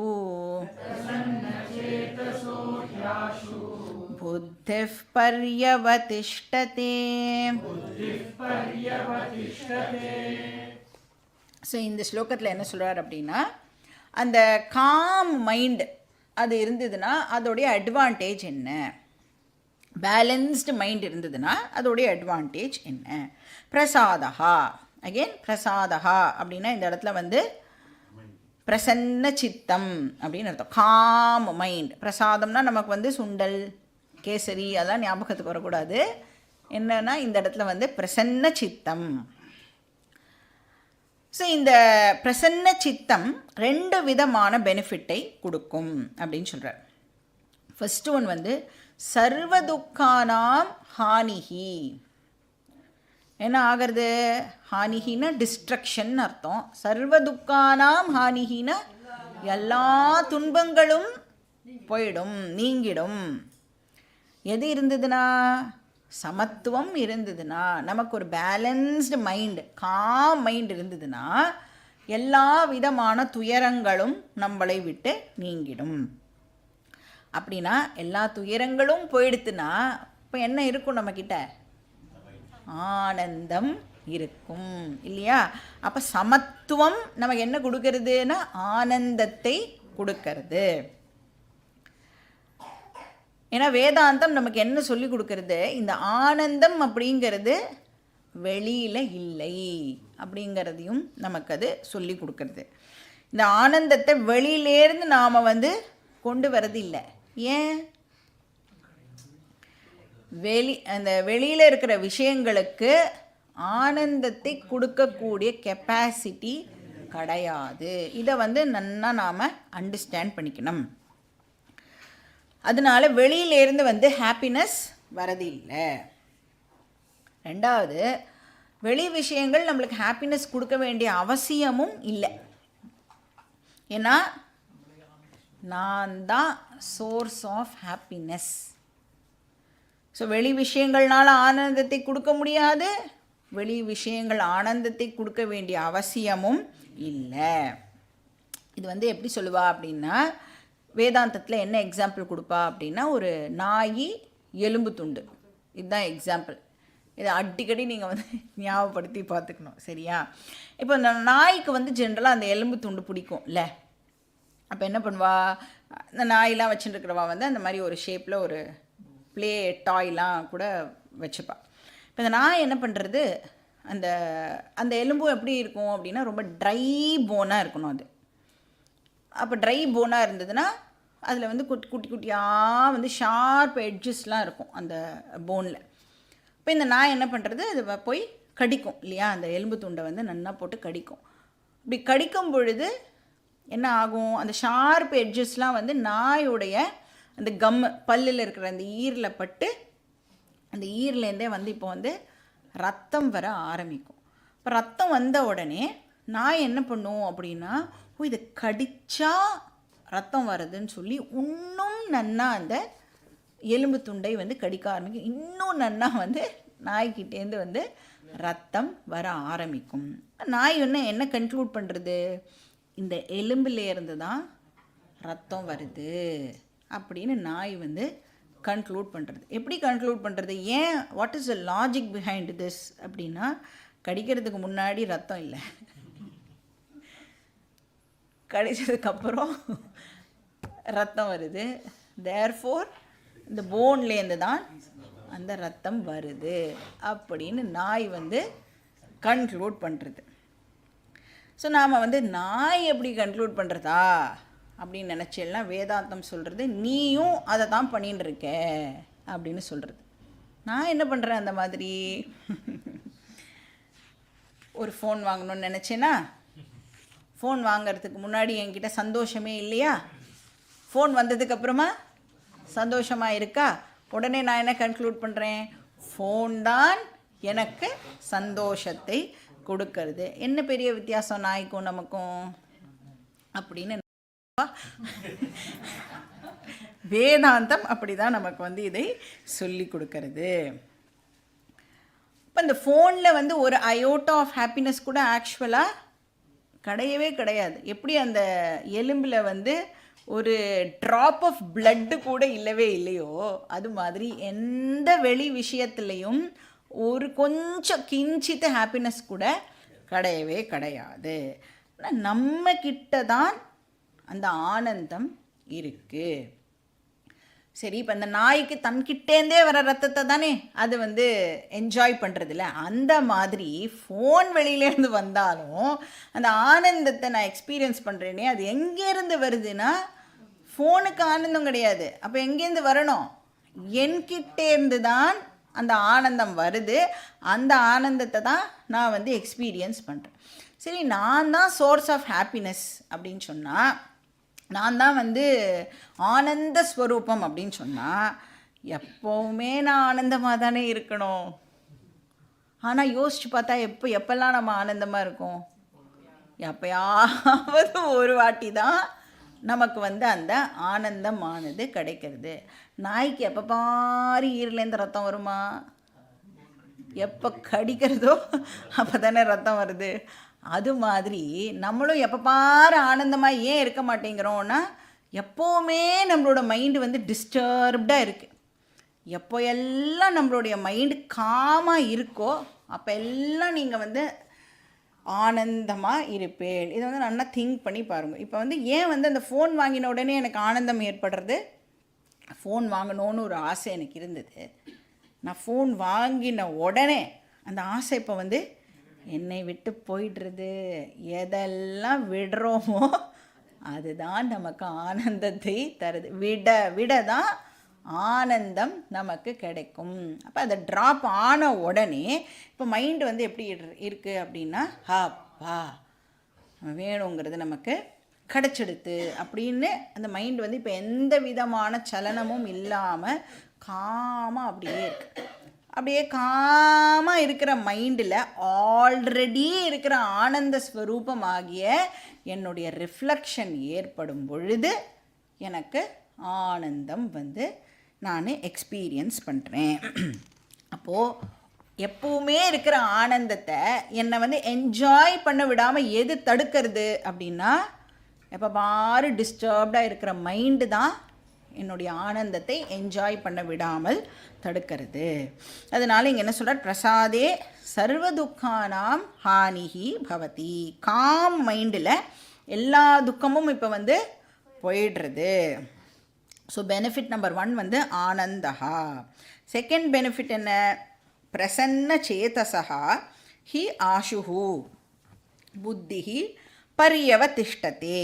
புத்திஃ பர்யவதிஷ்டதே. ஸோ இந்த ஸ்லோகத்தில் என்ன சொல்கிறார் அப்படின்னா, அந்த காம் மைண்ட் அது இருந்ததுன்னா அதோடைய அட்வான்டேஜ் என்ன, பேலன்ஸ்டு மைண்ட் இருந்ததுன்னா அதோடைய அட்வான்டேஜ் என்ன. பிரசாதா, அகெயின் பிரசாதா அப்படின்னா இந்த இடத்துல வந்து பிரசன்ன சித்தம் அப்படின்னு அர்த்தம். Com mind. பிரசாதம்னா நமக்கு வந்து சுண்டல் கேசரி அதெல்லாம் ஞாபகத்துக்கு வரக்கூடாது. என்னன்னா இந்த இடத்துல வந்து பிரசன்ன சித்தம். ஸோ இந்த பிரசன்ன சித்தம் 2 விதமான பெனிஃபிட்டை கொடுக்கும் அப்படின்னு சொல்கிறார். ஃபஸ்ட்டு ஒன் வந்து சர்வதுக்கானாம் ஹானிஹி. என்ன ஆகிறது? ஹானிஹின்னா டிஸ்ட்ரக்ஷன் அர்த்தம். சர்வதுக்கானாம் ஹானிஹின்னா எல்லா துன்பங்களும் போயிடும், நீங்கிடும். எது இருந்ததுன்னா சமத்துவம் இருந்ததுன்னா, நமக்கு ஒரு பேலன்ஸ்டு மைண்டு காம் மைண்ட் இருந்ததுன்னா எல்லா விதமான துயரங்களும் நம்மளை விட்டு நீங்கிடும். அப்படின்னா எல்லா துயரங்களும் போயிடுத்துன்னா இப்போ என்ன இருக்கும் நம்மக்கிட்ட? ஆனந்தம் இருக்கும் இல்லையா? அப்போ சமத்துவம் நமக்கு என்ன கொடுக்கறதுன்னா ஆனந்தத்தை கொடுக்கறது. ஏன்னா வேதாந்தம் நமக்கு என்ன சொல்லி கொடுக்கறது? இந்த ஆனந்தம் அப்படிங்கிறது வெளியில் இல்லை அப்படிங்கிறதையும் நமக்கு அது சொல்லி கொடுக்கறது. இந்த ஆனந்தத்தை வெளியிலேருந்து நாம் வந்து கொண்டு வரது இல்லை. ஏன்? அந்த வெளியில் இருக்கிற விஷயங்களுக்கு ஆனந்தத்தை கொடுக்கக்கூடிய கெப்பாசிட்டி கிடையாது. இதை வந்து நல்லா நாம் அண்டர்ஸ்டாண்ட் பண்ணிக்கணும். அதனால வெளியிலேருந்து வந்து ஹாப்பினஸ் வரது இல்லை. ரெண்டாவது, வெளி விஷயங்கள் நம்மளுக்கு ஹாப்பினஸ் கொடுக்க வேண்டிய அவசியமும் இல்லை. ஏன்னா நான் தான் சோர்ஸ் ஆஃப் ஹாப்பினஸ். ஸோ வெளி விஷயங்கள்னால ஆனந்தத்தை கொடுக்க முடியாது, வெளி விஷயங்கள் ஆனந்தத்தை கொடுக்க வேண்டிய அவசியமும் இல்லை. இது வந்து எப்படி சொல்லுவா அப்படின்னா, வேதாந்தத்தில் என்ன எக்ஸாம்பிள் கொடுப்பா அப்படின்னா, ஒரு நாய் எலும்பு துண்டு, இதுதான் எக்ஸாம்பிள். இதை அடிக்கடி நீங்கள் வந்து ஞாபகப்படுத்தி பார்த்துக்கணும், சரியா? இப்போ இந்த நாய்க்கு வந்து ஜென்ரலாக அந்த எலும்பு துண்டு பிடிக்கும் இல்லை? அப்போ என்ன பண்ணுவா, இந்த நாயெலாம் வச்சுட்டுருக்கிறவா வந்து அந்த மாதிரி ஒரு ஷேப்பில் ஒரு ப்ளே டாய்லாம் கூட வச்சுப்பா. இப்போ இந்த நாய் என்ன பண்ணுறது, அந்த அந்த எலும்பு எப்படி இருக்கும் அப்படின்னா ரொம்ப ட்ரை போனாக இருக்கணும் அது. அப்போ ட்ரை போனாக இருந்ததுன்னா அதில் வந்து குட்டி குட்டி குட்டியாக வந்து ஷார்ப் எட்ஜஸ்லாம் இருக்கும் அந்த போனில். இப்போ இந்த நாய் என்ன பண்ணுறது, அது போய் கடிக்கும் இல்லையா, அந்த எலும்பு துண்டை வந்து நல்லா போட்டு கடிக்கும். இப்படி கடிக்கும் பொழுது என்ன ஆகும், அந்த ஷார்ப் எட்ஜஸ்லாம் வந்து நாயோடைய அந்த பல்லில் இருக்கிற அந்த ஈரில் பட்டு அந்த ஈர்லேருந்தே வந்து இப்போ வந்து ரத்தம் வர ஆரம்பிக்கும். இப்போ ரத்தம் வந்த உடனே நாய் என்ன பண்ணும் அப்படின்னா, இதை கடிச்சா ரத்தம் வருதுன்னு சொல்லி இன்னும் நன்னா அந்த எலும்பு துண்டை வந்து கடிக்க ஆரம்பிக்கும். இன்னும் நன்னா வந்து நாய்கிட்டேருந்து வந்து ரத்தம் வர ஆரம்பிக்கும். நாய் என்ன கன்க்ளூட் பண்ணுறது, இந்த எலும்புலேருந்து தான் ரத்தம் வருது அப்படின்னு நாய் வந்து கன்க்ளூட் பண்ணுறது. எப்படி கன்க்ளூட் பண்ணுறது, ஏன், what is the logic behind this அப்படின்னா, கடிக்கிறதுக்கு முன்னாடி ரத்தம் இல்லை, கடிச்சதுக்கப்புறம் ரத்தம் வருது, தேர்ஃபோர் இந்த போன்லேருந்து தான் அந்த ரத்தம் வருது அப்படின்னு நாய் வந்து கன்க்ளூட் பண்ணுறது. ஸோ நாம் வந்து நாய் எப்படி கன்க்ளூட் பண்ணுறதா அப்படின்னு நினச்சேன்னா, வேதாந்தம் சொல்கிறது நீயும் அதை தான் பண்ணின்னு இருக்க அப்படின்னு சொல்கிறது. நான் என்ன பண்ணுறேன், அந்த மாதிரி ஒரு ஃபோன் வாங்கணும்னு நினச்சேன்னா, ஃபோன் வாங்கிறதுக்கு முன்னாடி என்கிட்ட சந்தோஷமே இல்லையா, ஃபோன் வந்ததுக்கப்புறமா சந்தோஷமாக இருக்கா, உடனே நான் என்ன கன்க்ளூட் பண்ணுறேன், ஃபோன் தான் எனக்கு சந்தோஷத்தை கொடுக்கறது. என்ன பெரிய வித்தியாசம் நாய்க்கும் நமக்கும் அப்படின்னு வேதாந்தம் அப்படி தான் நமக்கு வந்து இதை சொல்லி கொடுக்கறது. இப்போ இந்த ஃபோனில் வந்து ஒரு அயோட்டா ஆஃப் ஹாப்பினஸ் கூட ஆக்சுவலாக கிடையவே கிடையாது. எப்படி அந்த எலும்பில் வந்து ஒரு ட்ராப் ஆஃப் பிளட்டு கூட இல்லவே இல்லையோ, அது மாதிரி எந்த வெளி விஷயத்துலேயும் ஒரு கொஞ்சம் கிஞ்சித்த ஹாப்பினஸ் கூட கிடையவே கிடையாது. நம்ம கிட்ட தான் அந்த ஆனந்தம் இருக்குது. சரி, இப்போ அந்த நாய்க்கு தன்கிட்டேருந்தே வர ரத்தத்தை தானே அது வந்து என்ஜாய் பண்ணுறதில்ல, அந்த மாதிரி ஃபோன் வெளியிலேருந்து வந்தாலும் அந்த ஆனந்தத்தை நான் எக்ஸ்பீரியன்ஸ் பண்ணுறேனே, அது எங்கேருந்து வருதுன்னா ஃபோனுக்கு ஆனந்தம் கிடையாது. அப்போ எங்கேருந்து வரணும், என்கிட்டேருந்து தான் அந்த ஆனந்தம் வருது. அந்த ஆனந்தத்தை தான் நான் வந்து எக்ஸ்பீரியன்ஸ் பண்ணுறேன். சரி, நான் தான் சோர்ஸ் ஆஃப் ஹாப்பினஸ் அப்படின்னு சொன்னால், நான் தான் வந்து ஆனந்த ஸ்வரூபம் அப்படின்னு சொன்னால், எப்போவுமே நான் ஆனந்தமாக தானே இருக்கணும். ஆனால் யோசித்து பார்த்தா எப்போல்லாம் நம்ம ஆனந்தமாக இருக்கோம், எப்பயாவது ஒரு வாட்டி தான் நமக்கு வந்து அந்த ஆனந்தமானது கிடைக்கிறது. நாய்க்கு எப்போ பாரு ஈரலேருந்து ரத்தம் வருமா, எப்போ கடிக்கிறதோ அப்போ தானே ரத்தம் வருது. அது மாதிரி நம்மளும் எப்போ பாரு ஆனந்தமாக ஏன் இருக்க மாட்டேங்கிறோன்னா, எப்போவுமே நம்மளோட மைண்டு வந்து டிஸ்டர்ப்டாக இருக்குது. எப்போ எல்லாம் நம்மளுடைய மைண்டு காமாக இருக்கோ அப்போ எல்லாம் நீங்கள் வந்து ஆனந்தமாக இருப்பேன். இதை வந்து நல்லா திங்க் பண்ணி பாருங்கள். இப்போ வந்து ஏன் வந்து அந்த ஃபோன் வாங்கின உடனே எனக்கு ஆனந்தம் ஏற்படுறது, ஃபோன் வாங்கணுன்னு ஒரு ஆசை எனக்கு இருந்தது. நான் ஃபோன் வாங்கின உடனே அந்த ஆசை இப்போ வந்து என்னை விட்டு போயிடுறது. எதெல்லாம் விடுறோமோ அதுதான் நமக்கு ஆனந்தத்தை தருது. விட தான் ஆனந்தம் நமக்கு கிடைக்கும். அப்போ அதை ட்ராப் ஆன உடனே இப்போ மைண்டு வந்து எப்படி இருக்குது அப்படின்னா, ஹாப்பா வேணுங்கிறது நமக்கு கிடச்சிடுது அப்படின்னு அந்த மைண்டு வந்து இப்போ எந்த விதமான சலனமும் இல்லாமல் காமாக அப்படியே இருக்குது. அப்படியே காமாக இருக்கிற மைண்டில் ஆல்ரெடி இருக்கிற ஆனந்த ஸ்வரூபமாகிய என்னுடைய ரிஃப்ளெக்ஷன் ஏற்படும் பொழுது எனக்கு ஆனந்தம் வந்து நான் எக்ஸ்பீரியன்ஸ் பண்ணுறேன். அப்போது எப்பவுமே இருக்கிற ஆனந்தத்தை என்னை வந்து என்ஜாய் பண்ண விடாமல் எது தடுக்கிறது அப்படின்னா, எப்போ பாரு டிஸ்டர்ப்டாக இருக்கிற மைண்டு தான் என்னுடைய ஆனந்தத்தை என்ஜாய் பண்ண விடாமல் தடுக்கிறது. அதனால் இங்கே என்ன சொல்கிறார், பிரசாதே சர்வ துக்கானாம் ஹானிஹி பவதி. காம் மைண்டில் எல்லா துக்கமும் இப்போ வந்து போயிடுறது. ஸோ பெனிஃபிட் நம்பர் 1 வந்து ஆனந்தஹா. செகண்ட் பெனிஃபிட் என்ன, பிரசன்ன சேதசா ஹி ஆஷுஹு புத்திஹி பரியவதிஷ்டதே.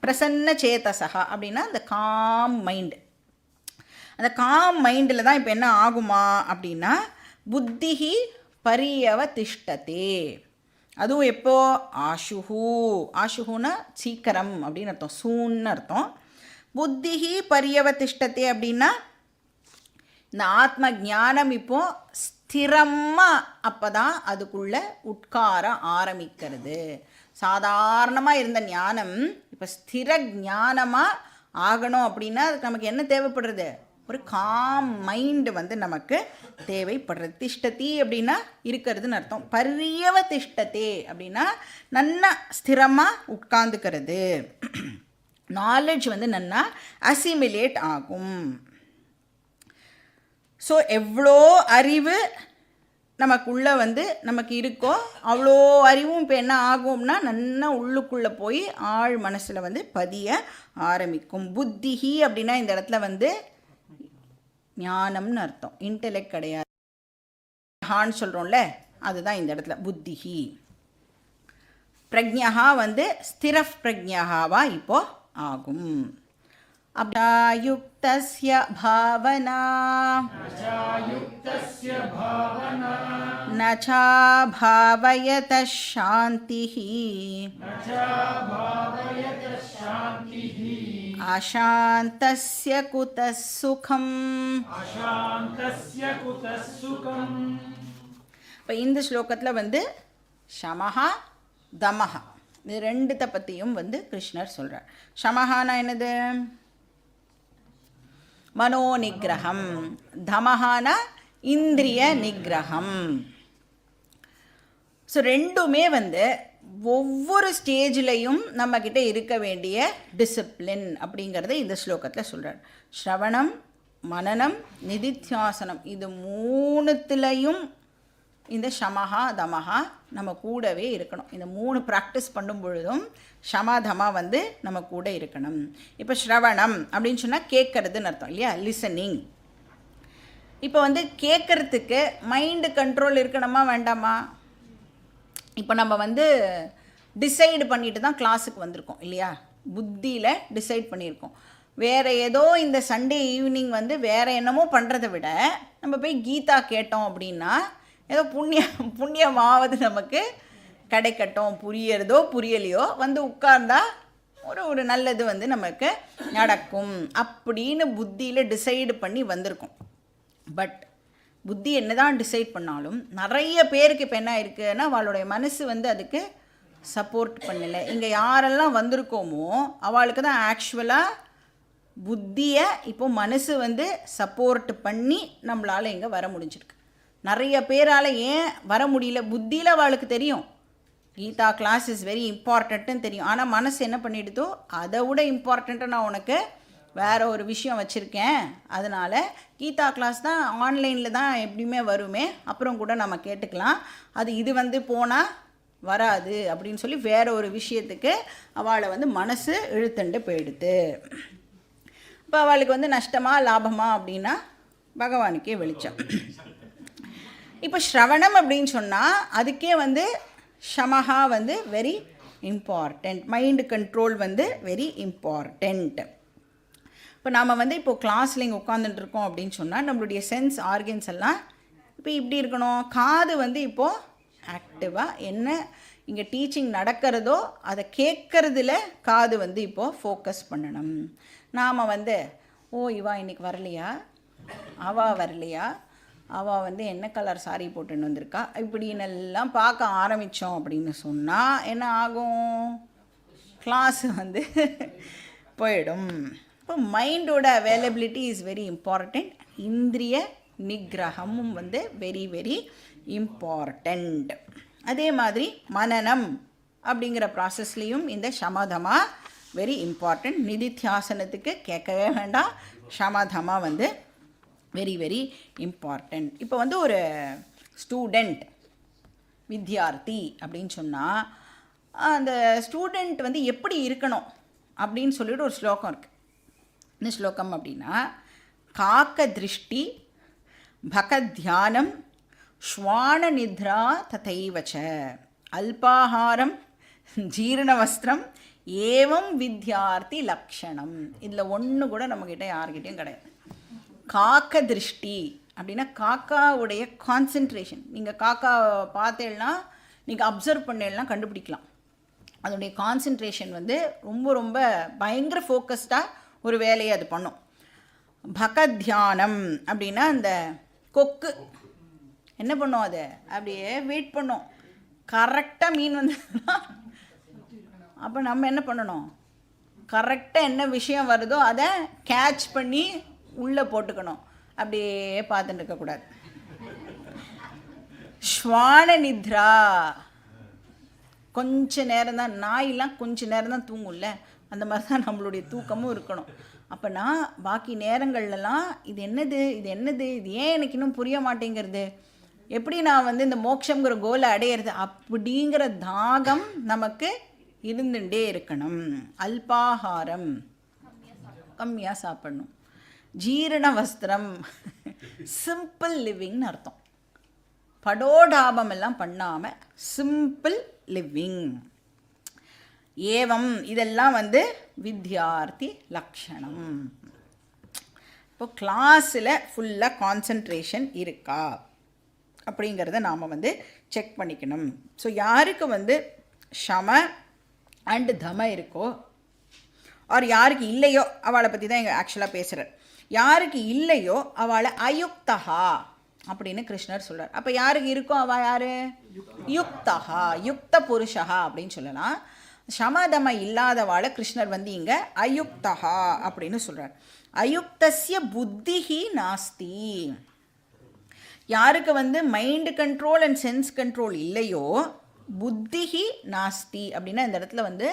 பிரசன்ன சேதசா அப்படின்னா அந்த காம் மைண்டு. அந்த காம் மைண்டில் தான் இப்போ என்ன ஆகுமா அப்படின்னா, புத்திஹி பரியவதிஷ்டதே. அதுவும் எப்போ, ஆஷுஹு. ஆஷுஹுன்னா சீக்கிரம் அப்படின்னு அர்த்தம், சூன்னு அர்த்தம். புத்திஹி பரியவதிஷ்டதே அப்படின்னா இந்த ஆத்ம ஞானம் இப்போ ஸ்திரமாக அப்போ தான் அதுக்குள்ளே உட்கார ஆரம்பிக்கிறது. சாதாரணமாக இருந்த ஞானம் இப்போ ஸ்திர ஞானமாக ஆகணும் அப்படின்னா அதுக்கு நமக்கு என்ன தேவைப்படுறது, ஒரு காம் மைண்டு வந்து நமக்கு தேவைப்படுறது. திஷ்டதி அப்படின்னா இருக்கிறதுன்னு அர்த்தம். பரியவதிஷ்டதே அப்படின்னா நன்னா ஸ்திரமாக உட்கார்ந்துக்கிறது. நாலேஜ் வந்து நன்னா அசிமிலேட் ஆகும். ஸோ எவ்வளோ அறிவு நமக்குள்ளே வந்து நமக்கு இருக்கோ அவ்வளோ அறிவும் இப்போ என்ன ஆகும்னா நன்னா உள்ளுக்குள்ளே போய் ஆழ் மனசில் வந்து பதிய ஆரம்பிக்கும். புத்திஹி அப்படின்னா இந்த இடத்துல வந்து ஞானம்னு அர்த்தம், இன்டெலெக்ட் கிடையாது. ஹான்னு சொல்கிறோம்ல, அதுதான் இந்த இடத்துல புத்திஹி. பிரக்ஞா வந்து ஸ்திர பிரக்ஞாவா இப்போ ஆகும். அப்யாயுக்தஸ்ய பாவனா நசா பாவயத சாந்திஹி அசாந்தஸ்ய குதः சுகம். இப்போ இந்த ஸ்லோகத்தில் வந்து சமஹா தமஹா இது ரெண்டுத்தை பற்றியும் வந்து கிருஷ்ணர் சொல்கிறார். சமஹானா என்னது, மனோ நிகிரகம். தமஹானா இந்திரிய நிகிரகம். ஸோ ரெண்டுமே வந்து ஒவ்வொரு ஸ்டேஜ்லேயும் நம்மக்கிட்ட இருக்க வேண்டிய டிசிப்ளின் அப்படிங்கிறத இந்த ஸ்லோகத்தில் சொல்கிறார். ஸ்ரவணம், மனனம், நிதித்தியாசனம் இது மூணுத்துலேயும் இந்த ஷமஹா தமஹா நம்ம கூடவே இருக்கணும். இந்த 3 ப்ராக்டிஸ் பண்ணும் பொழுதும் ஷமதமா வந்து நம்ம கூட இருக்கணும். இப்போ ஸ்ரவணம் அப்படின்னு சொன்னால் கேட்கறதுன்னு அர்த்தம் இல்லையா, லிசனிங். இப்போ வந்து கேட்குறதுக்கு மைண்டு கண்ட்ரோல் இருக்கணுமா வேண்டாமா? இப்போ நம்ம வந்து டிசைடு பண்ணிட்டு தான் கிளாஸுக்கு வந்திருக்கோம் இல்லையா, புத்தியில் டிசைட் பண்ணியிருக்கோம். வேறு ஏதோ இந்த சண்டே ஈவினிங் வந்து வேறு என்னமோ பண்ணுறதை விட நம்ம போய் கீதா கேட்டோம் அப்படின்னா ஏதோ புண்ணியமாவது நமக்கு கிடைக்கட்டும், புரியறதோ புரியலையோ வந்து உட்கார்ந்தா ஒரு நல்லது வந்து நமக்கு நடக்கும் அப்படின்னு புத்தியில் டிசைடு பண்ணி வந்திருக்கோம். பட் புத்தி என்ன தான் டிசைட் பண்ணாலும் நிறைய பேருக்கு இப்போ என்ன இருக்குன்னா அவளுடைய மனசு வந்து அதுக்கு சப்போர்ட் பண்ணலை. இங்கே யாரெல்லாம் வந்திருக்கோமோ அவளுக்கு தான் ஆக்சுவலாக புத்தியை இப்போ மனசு வந்து சப்போர்ட் பண்ணி நம்மளால் இங்கே வர முடிஞ்சிருக்கு. நிறைய பேரால் ஏன் வர முடியல, புத்தியில் அவளுக்கு தெரியும் கீதா கிளாஸ் இஸ் வெரி இம்பார்ட்டண்ட்டுன்னு தெரியும். ஆனால் மனசு என்ன பண்ணிடுதோ அதை விட இம்பார்ட்டண்ட்டாக நான் உனக்கு வேறு ஒரு விஷயம் வச்சுருக்கேன், அதனால் கீதா கிளாஸ் தான் ஆன்லைனில் தான் எப்படியுமே வருமே, அப்புறம் கூட நம்ம கேட்டுக்கலாம், அது இது வந்து போனால் வராது அப்படின்னு சொல்லி வேறு ஒரு விஷயத்துக்கு அவளை வந்து மனசு இழுத்துண்டு போயிடுது. இப்போ அவளுக்கு வந்து நஷ்டமா லாபமா அப்படின்னா பகவானுக்கே வெளிச்சம். இப்போ ஸ்ரவணம் அப்படின்னு சொன்னால் அதுக்கே வந்து ஷமஹா வந்து வெரி இம்பார்ட்டண்ட், மைண்டு கண்ட்ரோல் வந்து வெரி இம்பார்ட்டண்ட். இப்போ நாம் வந்து இப்போது கிளாஸில் இங்கே உட்காந்துட்டுருக்கோம் அப்படின்னு சொன்னால் நம்மளுடைய சென்ஸ் ஆர்கன்ஸ் எல்லாம் இப்போ இப்படி இருக்கணும். காது வந்து இப்போது ஆக்டிவாக என்ன இங்கே டீச்சிங் நடக்கிறதோ அதை கேட்குறதுல காது வந்து இப்போது ஃபோக்கஸ் பண்ணணும். நாம் வந்து ஓ இவா இன்றைக்கி வரலையா, அவா வரலையா, அவள் வந்து என்ன கலர் சாரி போட்டுன்னு வந்திருக்கா, இப்படின்னு எல்லாம் பார்க்க ஆரம்பித்தோம் அப்படின்னு சொன்னால் என்ன ஆகும், கிளாஸ் வந்து போயிடும். இப்போ மைண்டோட அவைலபிலிட்டி இஸ் வெரி இம்பார்ட்டண்ட். இந்திரிய நிகிரகமும் வந்து வெரி வெரி இம்பார்ட்டண்ட். அதே மாதிரி மனனம் அப்படிங்கிற ப்ராசஸ்லேயும் இந்த சமதமா வெரி இம்பார்ட்டண்ட். நிதித்தியாசனத்துக்கு கேட்கவே வேண்டாம், சமதமா வந்து வெரி வெரி இம்பார்ட்டண்ட். இப்போ வந்து ஒரு ஸ்டூடெண்ட் வித்யார்த்தி அப்படின்னு சொன்னால் அந்த ஸ்டூடெண்ட் வந்து எப்படி இருக்கணும் அப்படின்னு சொல்லிட்டு ஒரு ஸ்லோகம் இருக்குது. என்ன ஸ்லோகம் அப்படின்னா, காக்க திருஷ்டி பகத்யானம் ஸ்வான நித்ரா ததைவச்ச அல்பாஹாரம் ஜீரணவஸ்திரம் ஏவம் வித்யார்த்தி லக்ஷணம். இதில் ஒன்று கூட நம்மக்கிட்ட யார்கிட்டையும் கிடையாது. காக்க திருஷ்டி அப்படின்னா காக்காவுடைய கான்சென்ட்ரேஷன். நீங்கள் காக்கா பார்த்தேன்னா, நீங்கள் அப்சர்வ் பண்ணலாம், கண்டுபிடிக்கலாம். அதோடைய கான்சென்ட்ரேஷன் வந்து ரொம்ப ரொம்ப பயங்கர ஃபோக்கஸ்டாக ஒரு வேலையை அது பண்ணும். பகத்யானம் அப்படின்னா அந்த கொக்கு என்ன பண்ணும், அதை அப்படியே வெயிட் பண்ணும். கரெக்டாக மீன் வந்து அப்போ நம்ம என்ன பண்ணணும், கரெக்டாக என்ன விஷயம் வருதோ அதை கேட்ச் பண்ணி உள்ளே போட்டுக்கணும். அப்படியே பார்த்துட்டு இருக்கக்கூடாது. ஸ்வான நித்ரா கொஞ்ச நேரம் தான், நாயெல்லாம் கொஞ்ச நேரம் தான் தூங்கும்ல, அந்த மாதிரி தான் நம்மளுடைய தூக்கமும் இருக்கணும். அப்போனா பாக்கி நேரங்கள்லாம் இது என்னது இது என்னது இது ஏன் எனக்கு இன்னும் புரிய மாட்டேங்கிறது, எப்படி நான் வந்து இந்த மோட்சங்கிற கோலை அடையிறது அப்படிங்கிற தாகம் நமக்கு இருந்துட்டே இருக்கணும். அல்பாஹாரம் கம்மியாக சாப்பிடணும். ஜீரண வஸ்திரம் சிம்பிள் லிவிங்னு அர்த்தம். படோடாபம் எல்லாம் பண்ணாமல் சிம்பிள் லிவிங். ஏவம் இதெல்லாம் வந்து வித்யார்த்தி லக்ஷணம். இப்போ கிளாஸில் ஃபுல்லாக கான்சன்ட்ரேஷன் இருக்கா அப்படிங்கிறத நாம் வந்து செக் பண்ணிக்கணும். ஸோ யாருக்கு வந்து ஷம அண்டு தம இருக்கோ, ஆர் யாருக்கு இல்லையோ அவளை பற்றி தான் எங்கள் ஆக்சுவலாக பேசுகிறார். யாருக்கு இல்லையோ அவளை அயுக்தகா அப்படின்னு கிருஷ்ணர் சொல்கிறார். அப்போ யாருக்கு இருக்கோ அவள் யார், யுக்தகா யுக்த புருஷா அப்படின்னு சொல்லலாம். சமதம இல்லாதவாளை கிருஷ்ணர் வந்து இங்கே அயுக்தகா அப்படின்னு சொல்கிறார். அயுக்தஸ்ய புத்திஹி நாஸ்தி. யாருக்கு வந்து mind control and sense control இல்லையோ, புத்திஹி நாஸ்தி அப்படின்னா இந்த இடத்துல வந்து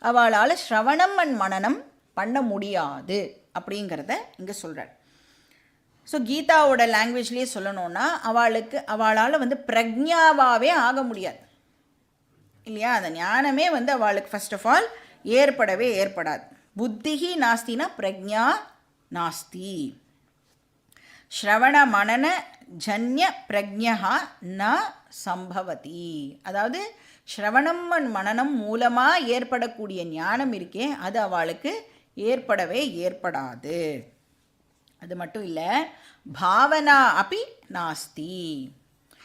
அவளால் ஸ்ரவணம் அண்ட் மனனம் பண்ண முடியாது அப்படிங்கிறத இங்கே சொல்கிறார். ஸோ கீதாவோட லாங்குவேஜ்லேயே சொல்லணுன்னா அவளால் வந்து பிரக்ஞாவாகவே ஆக முடியாது இல்லையா. அந்த ஞானமே வந்து அவளுக்கு ஃபர்ஸ்ட் ஆஃப் ஆல் ஏற்படாது. புத்திஹி நாஸ்தினா பிரக்ஞா நாஸ்தி. ஸ்ரவண மனன ஜன்ய பிரக்ஞா ந சம்பவதி. அதாவது ஸ்ரவணம் மனனம் மூலமாக ஏற்படக்கூடிய ஞானம் இருக்கே, அது அவளுக்கு ஏற்படாது. அது மட்டும் இல்லை, பாவனா அப்படி நாஸ்தி.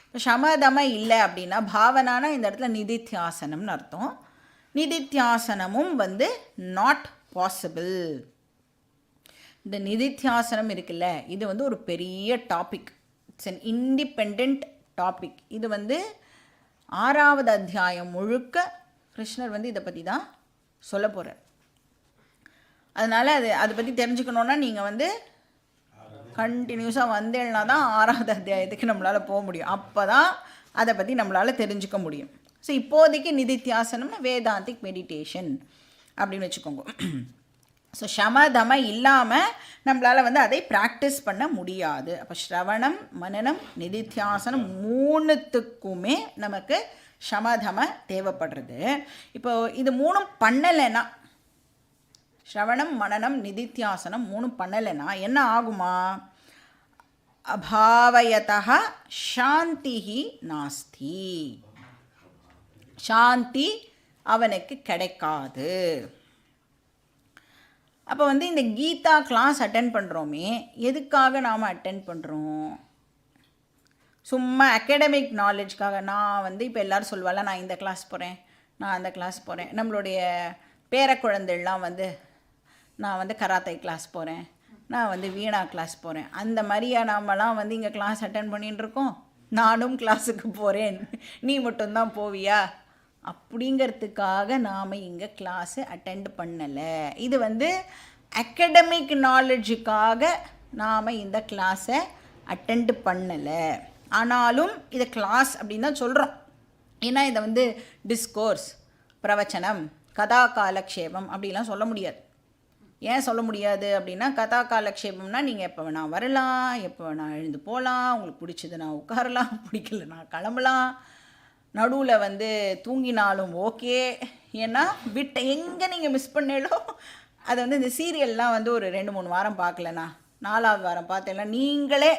இப்போ சமதம இல்லை அப்படின்னா பாவனானா இந்த இடத்துல நிதித்தியாசனம்னு அர்த்தம். நிதித்தியாசனமும் வந்து நாட் பாசிபிள். இந்த நிதித்தியாசனம் இருக்குல்ல, இது வந்து ஒரு பெரிய topic. It's an independent topic. இது வந்து 6வது அத்தியாயம் முழுக்க கிருஷ்ணர் வந்து இதை பற்றி தான் சொல்ல போகிறார். அதனால் அதை பற்றி தெரிஞ்சுக்கணுன்னா நீங்கள் வந்து கண்டினியூஸாக வந்தேன்னா தான் 6வது அத்தியாயத்துக்கு நம்மளால் போக முடியும். அப்போ தான் அதை பற்றி நம்மளால் தெரிஞ்சுக்க முடியும். ஸோ இப்போதைக்கு நிதித்தியாசனம்னா வேதாந்திக் மெடிடேஷன் அப்படின்னு வச்சுக்கோங்க. ஸோ சமதம இல்லாமல் நம்மளால் வந்து அதை ப்ராக்டிஸ் பண்ண முடியாது. அப்போ ஸ்ரவணம் மனனம் நிதித்தியாசனம் 3த்துக்குமே நமக்கு சமதம தேவைப்படுறது. இப்போ இது 3ம் பண்ணலைன்னா, ஸ்ரவணம் மனனம் நிதித்தியாசனம் 3ம் பண்ணலைன்னா என்ன ஆகுமா, அபாவயதா சாந்திஹி நாஸ்தி. சாந்தி அவனுக்கு கிடைக்காது. அப்போ வந்து இந்த கீதா கிளாஸ் அட்டென்ட் பண்ணுறோமே, எதுக்காக நாம் அட்டென்ட் பண்ணுறோம்? சும்மா அகாடமிக் நாலேஜ்க்காக. நான் வந்து இப்போ எல்லோரும் சொல்வாள், நான் இந்த கிளாஸ் போகிறேன், நான் அந்த கிளாஸ் போகிறேன். நம்மளுடைய பேர குழந்தைலாம் வந்து நான் வந்து கராத்தே கிளாஸ் போகிறேன், நான் வந்து வீணா கிளாஸ் போகிறேன். அந்த மாதிரியா நாமெல்லாம் வந்து இங்கே கிளாஸ் அட்டன் பண்ணிட்டு இருக்கோம்? நானும் கிளாஸுக்கு போகிறேன், நீ மட்டும்தான் போவியா அப்படிங்கிறதுக்காக நாம் இங்கே கிளாஸு அட்டெண்ட் பண்ணலை. இது வந்து அகடமிக் நாலேஜுக்காக நாம் இந்த கிளாஸை அட்டெண்ட் பண்ணலை. ஆனாலும் இதை கிளாஸ் அப்படின்னு தான் சொல்கிறோம். ஏன்னா இதை வந்து டிஸ்கோர்ஸ், பிரவச்சனம், கதா காலக்ஷேபம் அப்படிலாம் சொல்ல முடியாது. ஏன் சொல்ல முடியாது அப்படின்னா, கதா காலக்ஷேபம்னா நீங்கள் எப்போ வேணால் வரலாம், எப்போ வேணால் எழுந்து போகலாம், உங்களுக்கு பிடிச்சதுன்னா உட்காரலாம், பிடிக்கலன்னா கிளம்பலாம், நடுவில் வந்து தூங்கினாலும் ஓகே. ஏன்னா விட்ட எங்கே நீங்கள் மிஸ் பண்ணாலோ அதை வந்து இந்த சீரியல்லாம் வந்து ஒரு 2-3 வாரம் பார்க்கலண்ணா 4வது வாரம் பார்த்தேன்னா நீங்களே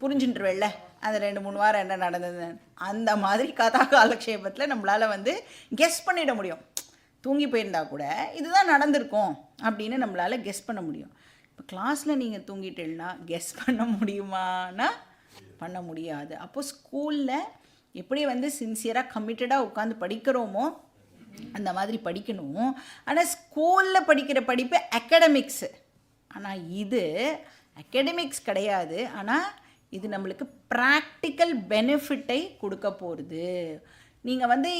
புரிஞ்சுட்டுருவேல்ல அந்த 2-3 வாரம் என்ன நடந்தது. அந்த மாதிரி கதா காலக்ஷேபத்தில் நம்மளால் வந்து கெஸ் பண்ணிட முடியும். தூங்கி போயிருந்தா கூட இதுதான் நடந்திருக்கும் அப்படின்னு நம்மளால் கெஸ் பண்ண முடியும். இப்போ கிளாஸில் நீங்கள் தூங்கிட்டேன்னா கெஸ் பண்ண முடியுமானா பண்ண முடியாது. அப்போது ஸ்கூலில் எப்படி வந்து சின்சியராக கமிட்டடாக உட்காந்து படிக்கிறோமோ அந்த மாதிரி படிக்கணும். ஆனால் ஸ்கூலில் படிக்கிற படிப்பு அகடமிக்ஸு. ஆனால் இது அகடமிக்ஸ் கிடையாது. ஆனால் இது நம்மளுக்கு ப்ராக்டிக்கல் பெனிஃபிட்டை கொடுக்க போகிறது. நீங்கள் வந்து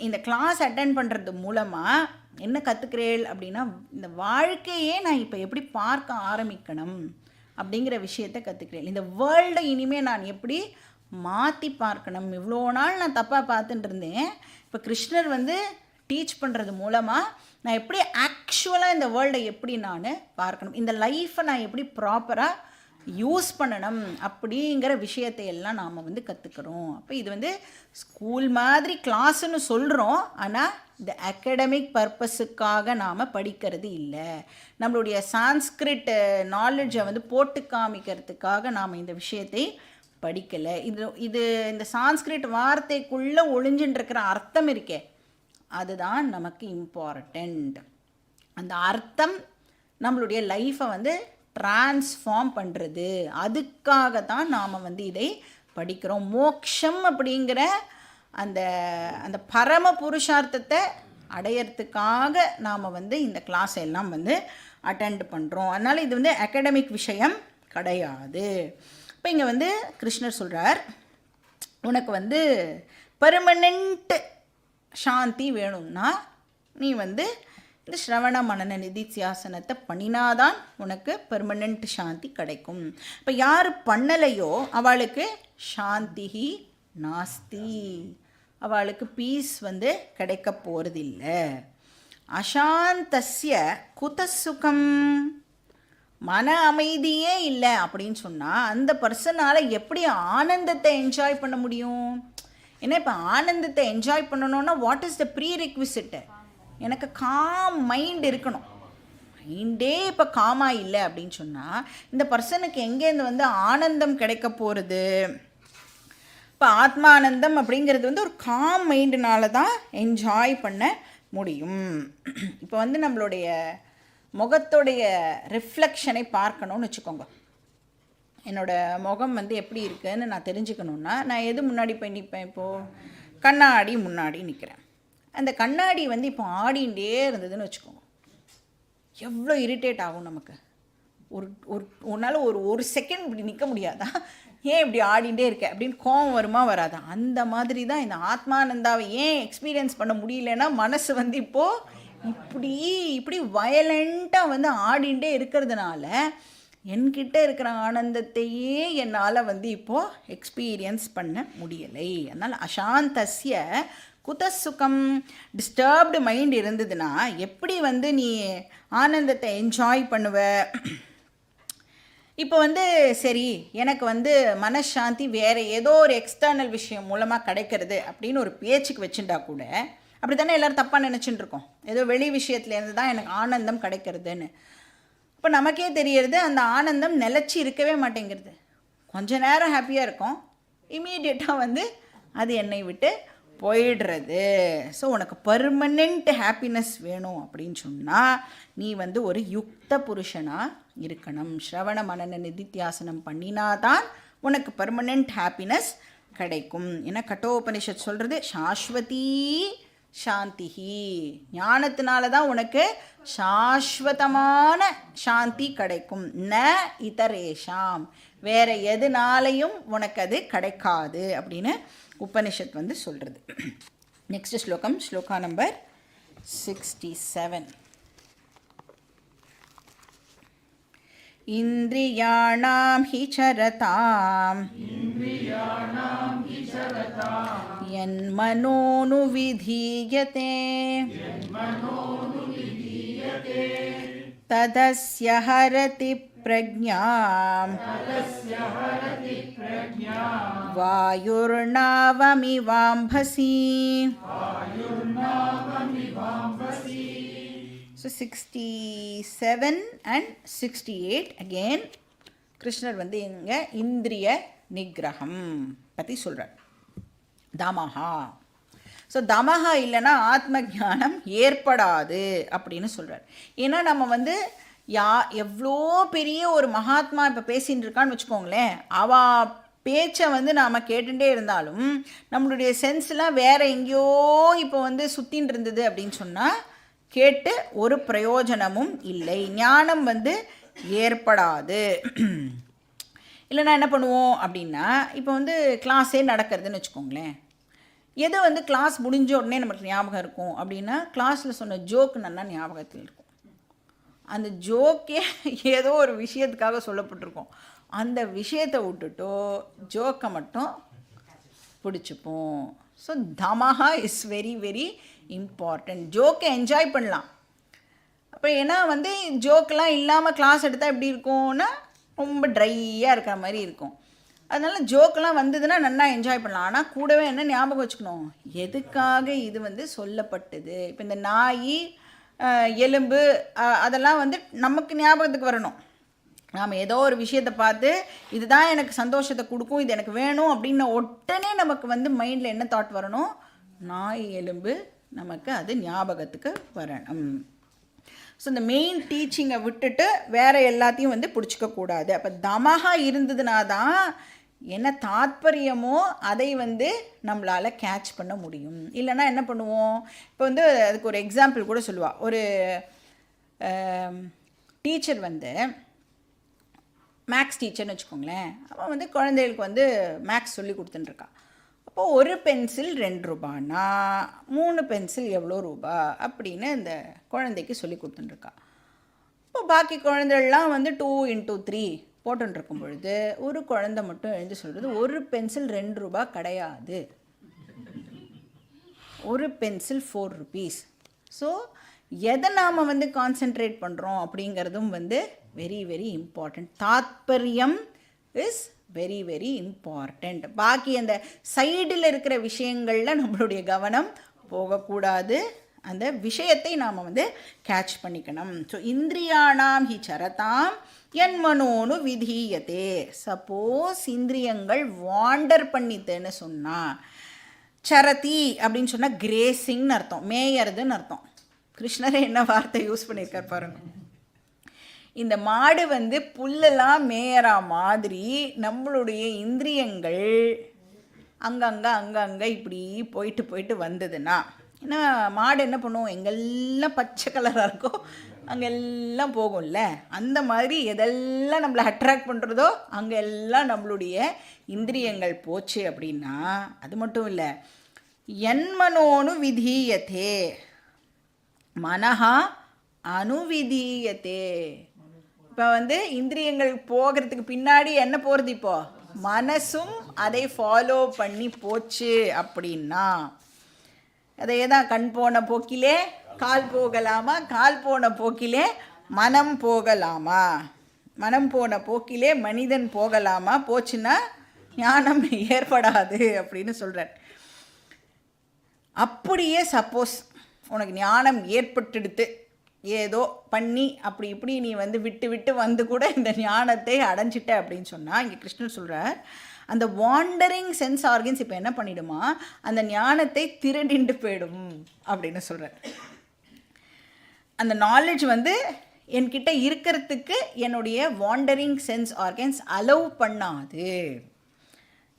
இந்த கிளாஸ் அட்டென்ட் பண்ணுறது மூலமாக என்ன கற்றுக்கிறேன் அப்படின்னா, இந்த வாழ்க்கையே நான் இப்போ எப்படி பார்க்க ஆரம்பிக்கணும் அப்படிங்கிற விஷயத்தை கற்றுக்கிறேன். இந்த வேர்ல்டை இனிமேல் நான் எப்படி மாற்றி பார்க்கணும். இவ்வளோ நாள் நான் தப்பாக பார்த்துட்டு இருந்தேன். இப்போ கிருஷ்ணர் வந்து டீச் பண்ணுறது மூலமாக நான் எப்படி ஆக்சுவலாக இந்த வேர்ல்டை எப்படி நான் பார்க்கணும், இந்த லைஃப்பை நான் எப்படி ப்ராப்பராக யூஸ் பண்ணணும் அப்படிங்கிற விஷயத்தை எல்லாம் நாம் வந்து கற்றுக்கிறோம். அப்போ இது வந்து ஸ்கூல் மாதிரி கிளாஸுன்னு சொல்கிறோம். ஆனால் இந்த அகடமிக் பர்பஸுக்காக நாம் படிக்கிறது இல்லை. நம்மளுடைய சான்ஸ்கிரிட் நாலேஜை வந்து போட்டு காமிக்கிறதுக்காக நாம் இந்த விஷயத்தை படிக்கலை. இது இந்த சான்ஸ்கிரிட் வார்த்தைக்குள்ளே ஒளிஞ்சுட்டுருக்கிற அர்த்தம் இருக்கே, அதுதான் நமக்கு இம்பார்ட்டண்ட். அந்த அர்த்தம் நம்மளுடைய லைஃப்பை வந்து ட்ரான்ஸ்ஃபார்ம் பண்ணுறது. அதுக்காக தான் நாம் வந்து இதை படிக்கிறோம். மோக்ஷம் அப்படிங்கிற அந்த அந்த பரம புருஷார்த்தத்தை அடையிறதுக்காக நாம் வந்து இந்த கிளாஸ் எல்லாம் வந்து அட்டெண்ட் பண்ணுறோம். அதனால் இது வந்து அகடமிக் விஷயம் கிடையாது. இப்போ இங்கே வந்து கிருஷ்ணர் சொல்கிறார், உனக்கு வந்து பெர்மனெண்ட் சாந்தி வேணும்னா நீ வந்து இந்த ஸ்ரவண மனன நிதித்தியாசனத்தை பண்ணினாதான் உனக்கு பெர்மனெண்ட் சாந்தி கிடைக்கும். இப்போ யார் பண்ணலையோ அவளுக்கு சாந்தி நாஸ்தி, அவளுக்கு பீஸ் வந்து கிடைக்க போகிறதில்லை. அசாந்தஸ்ய குதசுகம், மன அமைதியே இல்லை அப்படின்னு சொன்னால் அந்த பர்சனால் எப்படி ஆனந்தத்தை என்ஜாய் பண்ண முடியும்? ஏன்னா இப்போ ஆனந்தத்தை என்ஜாய் பண்ணணுன்னா வாட் இஸ் த ப்ரீ ரெக்விசிட்டு? எனக்கு காம் மைண்ட் இருக்கணும். மைண்டே இப்போ காமாக இல்லை அப்படின்னு சொன்னால் இந்த பர்சனுக்கு எங்கேருந்து வந்து ஆனந்தம் கிடைக்க போகிறது? இப்போ ஆத்மானந்தம் அப்படிங்கிறது வந்து ஒரு காம் மைண்டுனால தான் என்ஜாய் பண்ண முடியும். இப்போ வந்து நம்மளுடைய முகத்துடைய ரிஃப்ளெக்ஷனை பார்க்கணுன்னு வச்சுக்கோங்க. என்னோடய முகம் வந்து எப்படி இருக்குதுன்னு நான் தெரிஞ்சுக்கணுன்னா நான் எது முன்னாடி போய் நிற்பேன்? இப்போது கண்ணாடி முன்னாடி நிற்கிறேன். அந்த கண்ணாடி வந்து இப்போ ஆடிண்டே இருந்ததுன்னு வச்சுக்கோங்க, எவ்வளோ இரிட்டேட் ஆகும் நமக்கு. ஒன்றால் ஒரு செகண்ட் இப்படி நிற்க முடியாதா? ஏன் இப்படி ஆடிண்டே இருக்க அப்படின்னு கோவம் வருமா வராதா? அந்த மாதிரி தான் இந்த ஆத்மானந்தாவை ஏன் எக்ஸ்பீரியன்ஸ் பண்ண முடியலன்னா, மனசு வந்து இப்போது இப்படி வயலண்ட்டாக வந்து ஆடிண்டே இருக்கிறதுனால என்கிட்ட இருக்கிற ஆனந்தத்தையே என்னால் வந்து இப்போது எக்ஸ்பீரியன்ஸ் பண்ண முடியலை. அதனால் அசாந்தஸ்ய குதசுகம், டிஸ்டர்ப்டு மைண்ட் இருந்ததுன்னா எப்படி வந்து நீ ஆனந்தத்தை என்ஜாய் பண்ணுவ? இப்போ வந்து சரி எனக்கு வந்து மனசாந்தி வேறு ஏதோ ஒரு எக்ஸ்டர்னல் விஷயம் மூலமாக கிடைக்கிறது அப்படின்னு ஒரு பேச்சுக்கு வச்சுட்டா கூட அப்படி தானே எல்லோரும் தப்பாக நினச்சிட்டு இருக்கோம். ஏதோ வெளி விஷயத்துலேருந்து தான் எனக்கு ஆனந்தம் கிடைக்கிறதுன்னு. இப்போ நமக்கே தெரியறது அந்த ஆனந்தம் நிலச்சி இருக்கவே மாட்டேங்கிறது. கொஞ்ச நேரம் ஹாப்பியாக இருக்கும், இமீடியட்டாக வந்து அது என்னை விட்டு போயிடுறது. ஸோ உனக்கு பர்மனெண்ட் ஹாப்பினஸ் வேணும் அப்படின்னு சொன்னால் நீ வந்து ஒரு யுக்த புருஷனாக இருக்கணும். ஸ்ரவண மனன நிதித்தியாசனம் பண்ணினாதான் உனக்கு பர்மனெண்ட் ஹாப்பினஸ் கிடைக்கும். ஏன்னா கட்டோபனிஷத் சொல்கிறது சாஸ்வதி சாந்திஹி. ஞானத்தினால தான் உனக்கு சாஸ்வதமான சாந்தி கிடைக்கும். ந இதரேஷாம், வேற எதுனாலையும் உனக்கு அது கிடைக்காது அப்படின்னு உபனிஷத் வந்து சொல்கிறது. நெக்ஸ்ட் ஸ்லோகம், ஸ்லோகா நம்பர் 67. இந்திரியாணாம் ஹி சரதாம் யன்மனோனு விதீயதே ததஸ்ய ஹரதி பிரக்ஞாம் வாயுர்நாவமிவாம்பசி. So 67 and 68 again கிருஷ்ணர் வந்து இங்கே இந்திரிய நிகிரகம் பற்றி சொல்கிறார். தமஹா. ஸோ தமஹா இல்லைன்னா ஆத்ம ஞானம் ஏற்படாது அப்படின்னு சொல்கிறார். ஏன்னா நம்ம வந்து எவ்வளோ பெரிய ஒரு மகாத்மா இப்போ பேசின்னு இருக்கான்னு வச்சுக்கோங்களேன், அவ பேச்சை வந்து நாம் கேட்டுகிட்டே இருந்தாலும் நம்மளுடைய சென்ஸ்லாம் வேறு எங்கேயோ இப்போ வந்து சுற்றின்னு இருந்தது அப்படின்னு சொன்னால் கேட்டு ஒரு பிரயோஜனமும் இல்லை, ஞானம் வந்து ஏற்படாது. இல்லைனா என்ன பண்ணுவோம் அப்படின்னா, இப்போ வந்து கிளாஸே நடக்கிறதுன்னு வச்சுக்கோங்களேன், எது வந்து கிளாஸ் முடிஞ்ச உடனே நமக்கு ஞாபகம் இருக்கும் அப்படின்னா, கிளாஸில் சொன்ன ஜோக்கு நல்லா ஞாபகத்தில் இருக்கும். அந்த ஜோக்கே ஏதோ ஒரு விஷயத்துக்காக சொல்லப்பட்டிருக்கோம், அந்த விஷயத்தை விட்டுட்டோ ஜோக்கை மட்டும் பிடிச்சிப்போம். So damaha is very very important. ஜோக்கை என்ஜாய் பண்ணலாம். அப்போ ஏன்னா வந்து ஜோக்கெலாம் இல்லாமல் கிளாஸ் எடுத்தால் எப்படி இருக்கும்னா ரொம்ப ட்ரையாக இருக்கிற மாதிரி இருக்கும். அதனால் ஜோக்கெலாம் வந்ததுன்னா நல்லா என்ஜாய் பண்ணலாம். ஆனால் கூடவே என்ன ஞாபகம் வச்சுக்கணும், எதுக்காக இது வந்து சொல்லப்பட்டது. இப்போ இந்த நாய், எலும்பு அதெல்லாம் வந்து நமக்கு ஞாபகத்துக்கு வரணும். நாம் ஏதோ ஒரு விஷயத்தை பார்த்து இதுதான் எனக்கு சந்தோஷத்தை கொடுக்கும், இது எனக்கு வேணும் அப்படின்ன உடனே நமக்கு வந்து மைண்டில் என்ன தாட் வரணும், நாய் எலும்பு நமக்கு அது ஞாபகத்துக்கு வரணும். ஸோ இந்த மெயின் டீச்சிங்கை விட்டுட்டு வேறு எல்லாத்தையும் வந்து பிடிச்சிக்கக்கூடாது. அப்போ தமஹா இருந்ததுனா தான் என்ன தாத்பரியமோ அதை வந்து நம்மளால் கேட்ச் பண்ண முடியும். இல்லைன்னா என்ன பண்ணுவோம், இப்போ வந்து அதுக்கு ஒரு எக்ஸாம்பிள் கூட சொல்லுவாள். ஒரு டீச்சர் வந்து மேக்ஸ் டீச்சர்னு வச்சுக்கோங்களேன், அவன் வந்து குழந்தைகளுக்கு வந்து மேக்ஸ் சொல்லி கொடுத்துட்டுருக்கா. அப்போது ஒரு பென்சில் 2 ரூபானா 3 பென்சில் எவ்வளோ ரூபா அப்படின்னு இந்த குழந்தைக்கு சொல்லி கொடுத்துட்டுருக்கா. இப்போ பாக்கி குழந்தைகள்லாம் வந்து 2 into 3 போட்டுருக்கும் பொழுது ஒரு குழந்தை மட்டும் எழுந்து சொல்கிறது, ஒரு பென்சில் 2 ரூபா கிடையாது, ஒரு பென்சில் 4 rupees. ஸோ எதை நாம் வந்து கான்சென்ட்ரேட் பண்ணுறோம் அப்படிங்கிறதும் வந்து வெரி வெரி இம்பார்ட்டண்ட். தாத்பரியம் இஸ் வெரி வெரி இம்பார்ட்டண்ட். பாக்கி அந்த சைடில் இருக்கிற விஷயங்களில் நம்மளுடைய கவனம் போகக்கூடாது, அந்த விஷயத்தை நாம் வந்து கேட்ச் பண்ணிக்கணும். ஸோ இந்திரியாணாம் ஹி சரதாம் யன்மனோனு விதீயதே. சப்போஸ் இந்திரியங்கள் வாண்டர் பண்ணித்தேன்னு சொன்னால், சரதி அப்படின்னு சொன்னால் கிரேசிங்னு அர்த்தம், மேயறதுன்னு அர்த்தம். கிருஷ்ணரே என்ன வார்த்தை யூஸ் பண்ணியிருக்கார் பாருங்க. இந்த மாடு வந்து புல்லெல்லாம் மேயறா மாதிரி நம்மளுடைய இந்திரியங்கள் அங்கங்கே இப்படி போயிட்டு போயிட்டு வந்ததுன்னா, ஏன்னா மாடு என்ன பண்ணுவோம், எங்கெல்லாம் பச்சை கலராக இருக்கோ அங்கெல்லாம் போகும்ல, அந்த மாதிரி எதெல்லாம் நம்மளை அட்ராக்ட் பண்ணுறதோ அங்கெல்லாம் நம்மளுடைய இந்திரியங்கள் போச்சு அப்படின்னா, அது மட்டும் இல்லை, யன்மனோனு விதீயதே மனஹா அனுவிதீயதே. இப்போ வந்து இந்திரியங்கள் போகிறதுக்கு பின்னாடி என்ன போகிறது, இப்போது மனசும் அதை ஃபாலோ பண்ணி போச்சு அப்படின்னா, அதே தான் கண் போன போக்கிலே கால் போகலாமா, கால் போன போக்கிலே மனம் போகலாமா, மனம் போன போக்கிலே மனிதன் போகலாமா, போச்சுன்னா ஞானம் ஏற்படாது அப்படின்னு சொல்கிறார். அப்படியே சப்போஸ் உனக்கு ஞானம் ஏற்பட்டுடுத்து, ஏதோ பண்ணி அப்படி இப்படி நீ வந்து விட்டு விட்டு வந்து கூட இந்த ஞானத்தை அடைஞ்சிட்ட அப்படின்னு சொன்னால், இங்கே கிருஷ்ணர் சொல்கிறார், அந்த வாண்டரிங் சென்ஸ் ஆர்கன்ஸ் இப்போ என்ன பண்ணிடுமா, அந்த ஞானத்தை திருடிண்டு போயிடும் அப்படின்னு சொல்கிறார். அந்த நாலேஜ் வந்து என்கிட்ட இருக்கிறதுக்கு என்னுடைய வாண்டரிங் சென்ஸ் ஆர்கன்ஸ் அலோவ் பண்ணாது.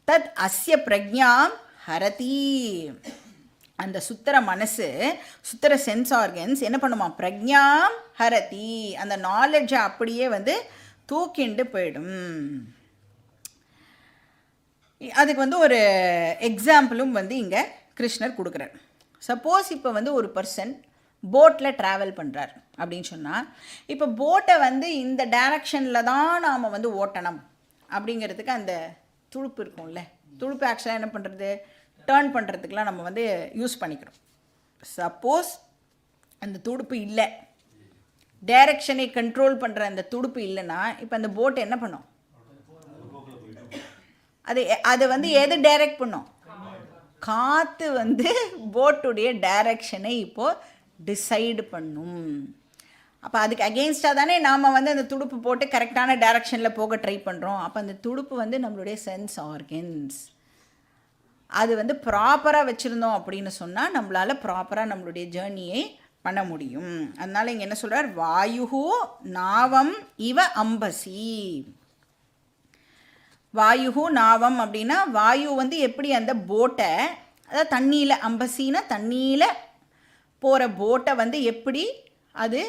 தத் அஸ்ய பிரக்ஞாம் ஹரதி. அந்த சுத்தர மனசு, சுத்தர சென்ஸ் ஆர்கன்ஸ் என்ன பண்ணுமா, பிரக்ஞாம் ஹரதி, அந்த நாலெட்ஜை அப்படியே வந்து தூக்கிண்டு போயிடும். அதுக்கு வந்து ஒரு எக்ஸாம்பிளும் வந்து இங்கே கிருஷ்ணர் கொடுக்குறார். சப்போஸ் இப்போ வந்து ஒரு பர்சன் போட்டில் ட்ராவல் பண்ணுறார் அப்படின்னு சொன்னால், இப்போ போட்டை வந்து இந்த டைரக்ஷனில் தான் நாம் வந்து ஓட்டணும் அப்படிங்கிறதுக்கு அந்த துடுப்பு இருக்கும்ல, துடுப்பு ஆக்சுவலாக என்ன பண்ணுறது, டேர்ன் பண்ணுறதுக்கெலாம் நம்ம வந்து யூஸ் பண்ணிக்கிறோம். சப்போஸ் அந்த துடுப்பு இல்லை, டைரக்ஷனை கண்ட்ரோல் பண்ணுற அந்த துடுப்பு இல்லைன்னா இப்போ அந்த போட்டை என்ன பண்ணும், அது வந்து எது டைரக்ட் பண்ணும், காற்று வந்து போட்டுடைய டைரக்ஷனை இப்போது டிசைடு பண்ணும். அப்போ அதுக்கு அகெயின்ஸ்டாக தானே நாம் வந்து அந்த துடுப்பு போட்டு கரெக்டான டைரக்ஷனில் போக ட்ரை பண்ணுறோம். அப்போ அந்த துடுப்பு வந்து நம்மளுடைய சென்ஸ் ஆர்கன்ஸ், அது வந்து ப்ராப்பராக வச்சுருந்தோம் அப்படின்னு சொன்னால் நம்மளால் ப்ராப்பராக நம்மளுடைய ஜேர்னியை பண்ண முடியும். அதனால் இங்கே என்ன சொல்கிறார், வாயுஹு நாவம் இவ அம்பசி. வாயுஹு நாவம் அப்படின்னா வாயு வந்து எப்படி அந்த போட்டை, அதாவது தண்ணியில், அம்பசின்னா தண்ணியில் போகிற போட்டை வந்து எப்படி அது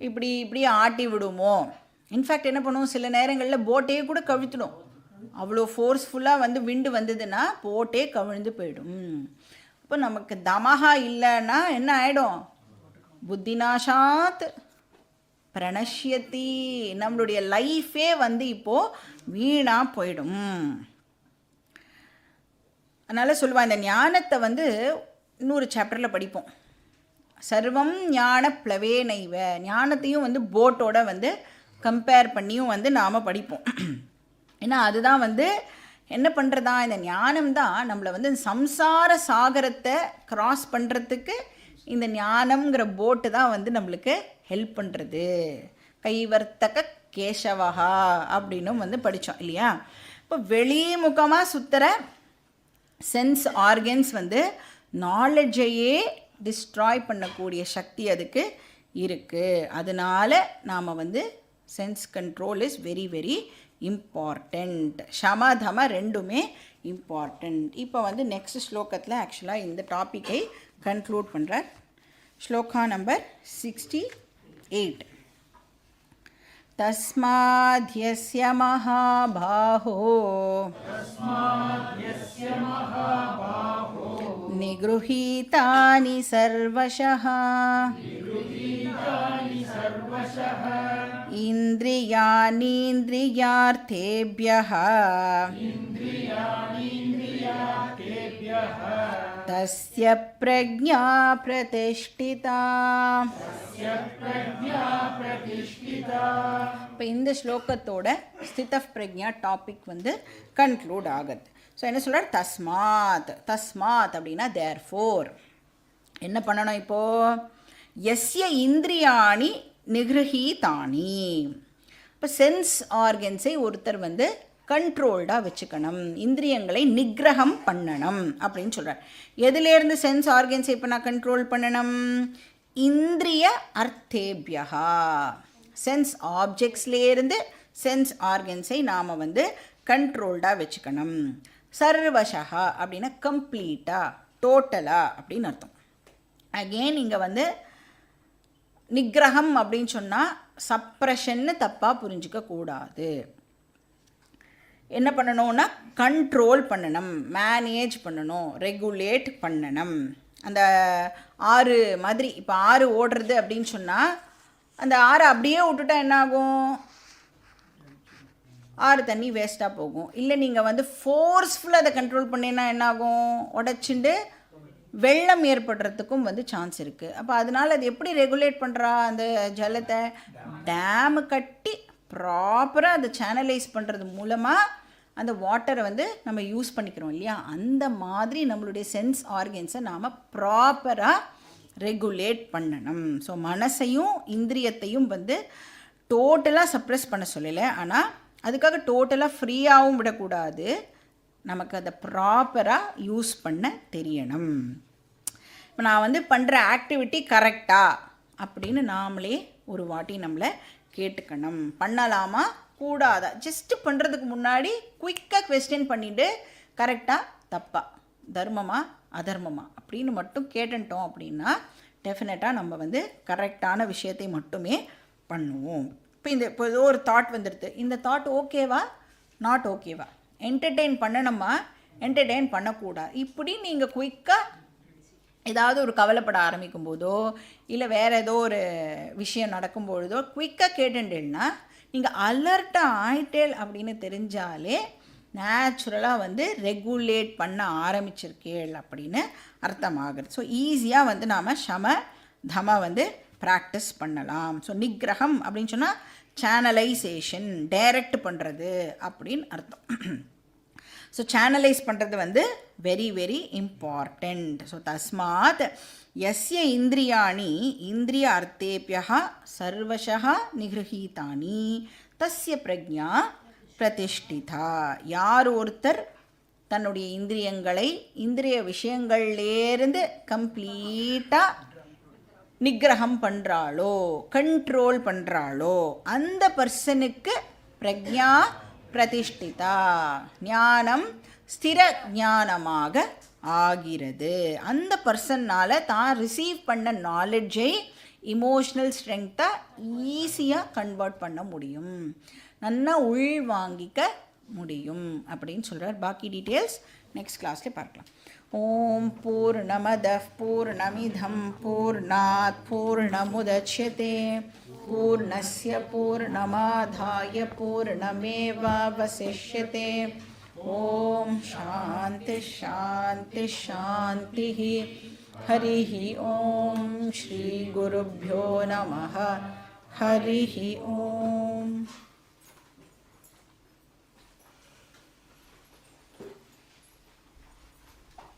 இப்படி இப்படி ஆட்டி விடுமோ. இன்ஃபேக்ட் என்ன பண்ணுவோம், சில நேரங்களில் போட்டையே கூட கவிழ்த்துடும். அவ்வளோ ஃபோர்ஸ்ஃபுல்லாக வந்து விண்டு வந்ததுன்னா போட்டே கவிழ்ந்து போயிடும். இப்போ நமக்கு தமஹா இல்லைன்னா என்ன ஆகிடும், புத்திநாசாத் பிரணஷ்யத்தி, நம்மளுடைய லைஃபே வந்து இப்போது வீணாக போயிடும். அதனால் சொல்லுவாள், இந்த ஞானத்தை வந்து இன்னொரு சாப்டரில் படிப்போம். சர்வம் ஞான பிளவேனைவ, ஞானத்தையும் வந்து போட்டோட வந்து கம்பேர் பண்ணியும் வந்து நாம் படிப்போம். ஏன்னா அதுதான் வந்து என்ன பண்ணுறதா, இந்த ஞானம் தான் நம்மளை வந்து சம்சார சாகரத்தை கிராஸ் பண்ணுறதுக்கு இந்த ஞானம்ங்கிற போட்டு தான் வந்து நம்மளுக்கு ஹெல்ப் பண்ணுறது. கைவர்த்தக கேசவஹா அப்படின்னும் வந்து படித்தோம் இல்லையா. இப்போ வெளிமுகமாக சுற்றுற சென்ஸ் ஆர்கன்ஸ் வந்து நாலெட்ஜையே டிஸ்ட்ராய் பண்ணக்கூடிய சக்தி அதுக்கு இருக்குது. அதனால் நாம் வந்து sense control is very very important. சமதம ரெண்டுமே இம்பார்ட்டண்ட். இப்போ வந்து நெக்ஸ்ட் ஸ்லோகத்தில் ஆக்சுவலாக இந்த டாப்பிக்கை கன்க்ளூட் பண்ணுறார். ஸ்லோகா நம்பர் 68. தஸ்மாத்யஸ்ய மகாபாஹோ நிக்ருஹீதானி சர்வஷः இந்திரியாணீந்திரியார்த்தேப்யः தஸ்ய பிரக்ஞா பிரதிஷ்டிதா. இப்போ இந்த ஸ்லோகத்தோட ஸ்தித பிரக்ஞா டாபிக் வந்து கன்க்ளூட் ஆகுது. ஸோ என்ன சொல்கிறார், தஸ்மாத். தஸ்மாத் அப்படின்னா தேர்ஃபோர். என்ன பண்ணணும் இப்போது, எஸ்ய இந்திரியாணி நிகிருஹீதானி. இப்போ சென்ஸ் ஆர்கன்ஸை ஒருத்தர் வந்து கண்ட்ரோல்டாக வச்சுக்கணும், இந்திரியங்களை நிகிரகம் பண்ணணும் அப்படின்னு சொல்கிறார். எதுலேருந்து சென்ஸ் ஆர்கன்ஸை இப்போ நான் கண்ட்ரோல் பண்ணணும், இந்திரிய அர்த்தேபியா, சென்ஸ் ஆப்ஜெக்ட்ஸ்லேருந்து சென்ஸ் ஆர்கன்ஸை நாம் வந்து கண்ட்ரோல்டாக வச்சுக்கணும். சர்வஷா அப்படின்னா கம்ப்ளீட்டாக, டோட்டலாக அப்படின்னு அர்த்தம். அகெயின் இங்கே வந்து நிகிரகம் அப்படின்னு சொன்னால் சப்ரஷன்னு தப்பாக புரிஞ்சிக்கக்கூடாது. என்ன பண்ணணும்னா கண்ட்ரோல் பண்ணணும், மேனேஜ் பண்ணணும், ரெகுலேட் பண்ணணும். அந்த ஆறு மாதிரி, இப்போ ஆறு ஓடுறது அப்படின்னு சொன்னால் அந்த ஆறு அப்படியே விட்டுட்டா என்னாகும், ஆறு தண்ணி வேஸ்ட்டாக போகும். இல்லை நீங்கள் வந்து ஃபோர்ஸ்ஃபுல்லாக அதை கண்ட்ரோல் பண்ணினா என்னாகும், உடச்சிண்டு வெள்ளம் ஏற்படுறதுக்கும் வந்து சான்ஸ் இருக்குது. அப்போ அதனால் அது எப்படி ரெகுலேட் பண்ணுறா, அந்த ஜலத்தை டேமு கட்டி ப்ராப்பராக அதை சேனலைஸ் பண்ணுறது மூலமாக அந்த வாட்டரை வந்து நம்ம யூஸ் பண்ணிக்கிறோம் இல்லையா. அந்த மாதிரி நம்மளுடைய சென்ஸ் ஆர்கன்ஸை நாம் ப்ராப்பராக ரெகுலேட் பண்ணணும். ஸோ மனசையும் இந்திரியத்தையும் வந்து டோட்டலாக சப்ரெஸ் பண்ண சொல்லலை, ஆனால் அதுக்காக டோட்டலாக ஃப்ரீயாகவும் விடக்கூடாது. நமக்கு அதை ப்ராப்பராக யூஸ் பண்ண தெரியணும். இப்போ நான் வந்து பண்ணுற ஆக்டிவிட்டி கரெக்டா அப்படின்னு நாமளே ஒரு வாட்டி நம்மளை கேட்டுக்கணும். பண்ணலாமா கூடாதா, ஜஸ்ட்டு பண்ணுறதுக்கு முன்னாடி குயிக்காக குவெஸ்டின் பண்ணிவிட்டு கரெக்டாக தப்பா, தர்மமாக அதர்மமா அப்படின்னு மட்டும் கேட்டுட்டோம் அப்படின்னா டெஃபினட்டாக நம்ம வந்து கரெக்டான விஷயத்தை மட்டுமே பண்ணுவோம். இப்போ ஏதோ ஒரு தாட் வந்துடுது, இந்த தாட் ஓகேவா நாட் ஓகேவா, என்டர்டெயின் பண்ணணுமா என்டர்டெயின் பண்ணக்கூடாது, இப்படி நீங்கள் குயிக்காக ஏதாவது ஒரு கவலைப்பட ஆரம்பிக்கும் போதோ இல்லை வேறு ஏதோ ஒரு விஷயம் நடக்கும்பொழுதோ குயிக்காக கேட்டுட்டேன்னா நீங்கள் அலர்ட்டாக ஆயிட்டேல் அப்படின்னு தெரிஞ்சாலே நேச்சுரலாக வந்து ரெகுலேட் பண்ண ஆரம்பிச்சிருக்கேள் அப்படின்னு அர்த்தமாகுது. ஸோ ஈஸியாக வந்து நாம் ஷம தம வந்து ப்ராக்டிஸ் பண்ணலாம். ஸோ நிகிரகம் அப்படின்னு சொன்னால் சேனலைசேஷன், டைரக்ட் பண்ணுறது அப்படின்னு அர்த்தம். ஸோ சேனலைஸ் பண்ணுறது வந்து வெரி வெரி இம்பார்ட்டண்ட். ஸோ தஸ்மாத் யஸ்ய இந்திரியாணி இந்திரிய அர்த்தேபியா சர்வசா நிகிரஹீதானி தஸ்ய பிரக்ஞா பிரதிஷ்டிதா. யார் ஒருத்தர் தன்னுடைய இந்திரியங்களை இந்திரிய விஷயங்கள்லேருந்து கம்ப்ளீட்டாக நிகிரகம் பண்ணுறாளோ கண்ட்ரோல் பண்ணுறாளோ அந்த பர்சனுக்கு பிரக்ஞா பிரதிஷ்டிதா, ஞானம் ஸ்திர ஞானமாக ஆகிறது. அந்த பர்சன்னால் தான் ரிசீவ் பண்ண நாலெட்ஜை இமோஷ்னல் ஸ்ட்ரெங்க்டாக ஈஸியாக கன்வெர்ட் பண்ண முடியும், நல்லா உள் வாங்கிக்க முடியும் அப்படின்னு சொல்கிறார். பாக்கி டீட்டெயில்ஸ் நெக்ஸ்ட் கிளாஸில் பார்க்கலாம். ஓம் பூர்ணமதః பூர்ணமிதம் பூர்ணாத் பூர்ணமுதச்யதே பூர்ணஸ்ய பூர்ணமாதாய பூர்ணமேவாவசிஷ்யதே. ஓம் சாந்தி சாந்தி சாந்தி. ஹரிः ஓம் ஸ்ரீ குருभ्यो நமः. ஹரிः ஓம்.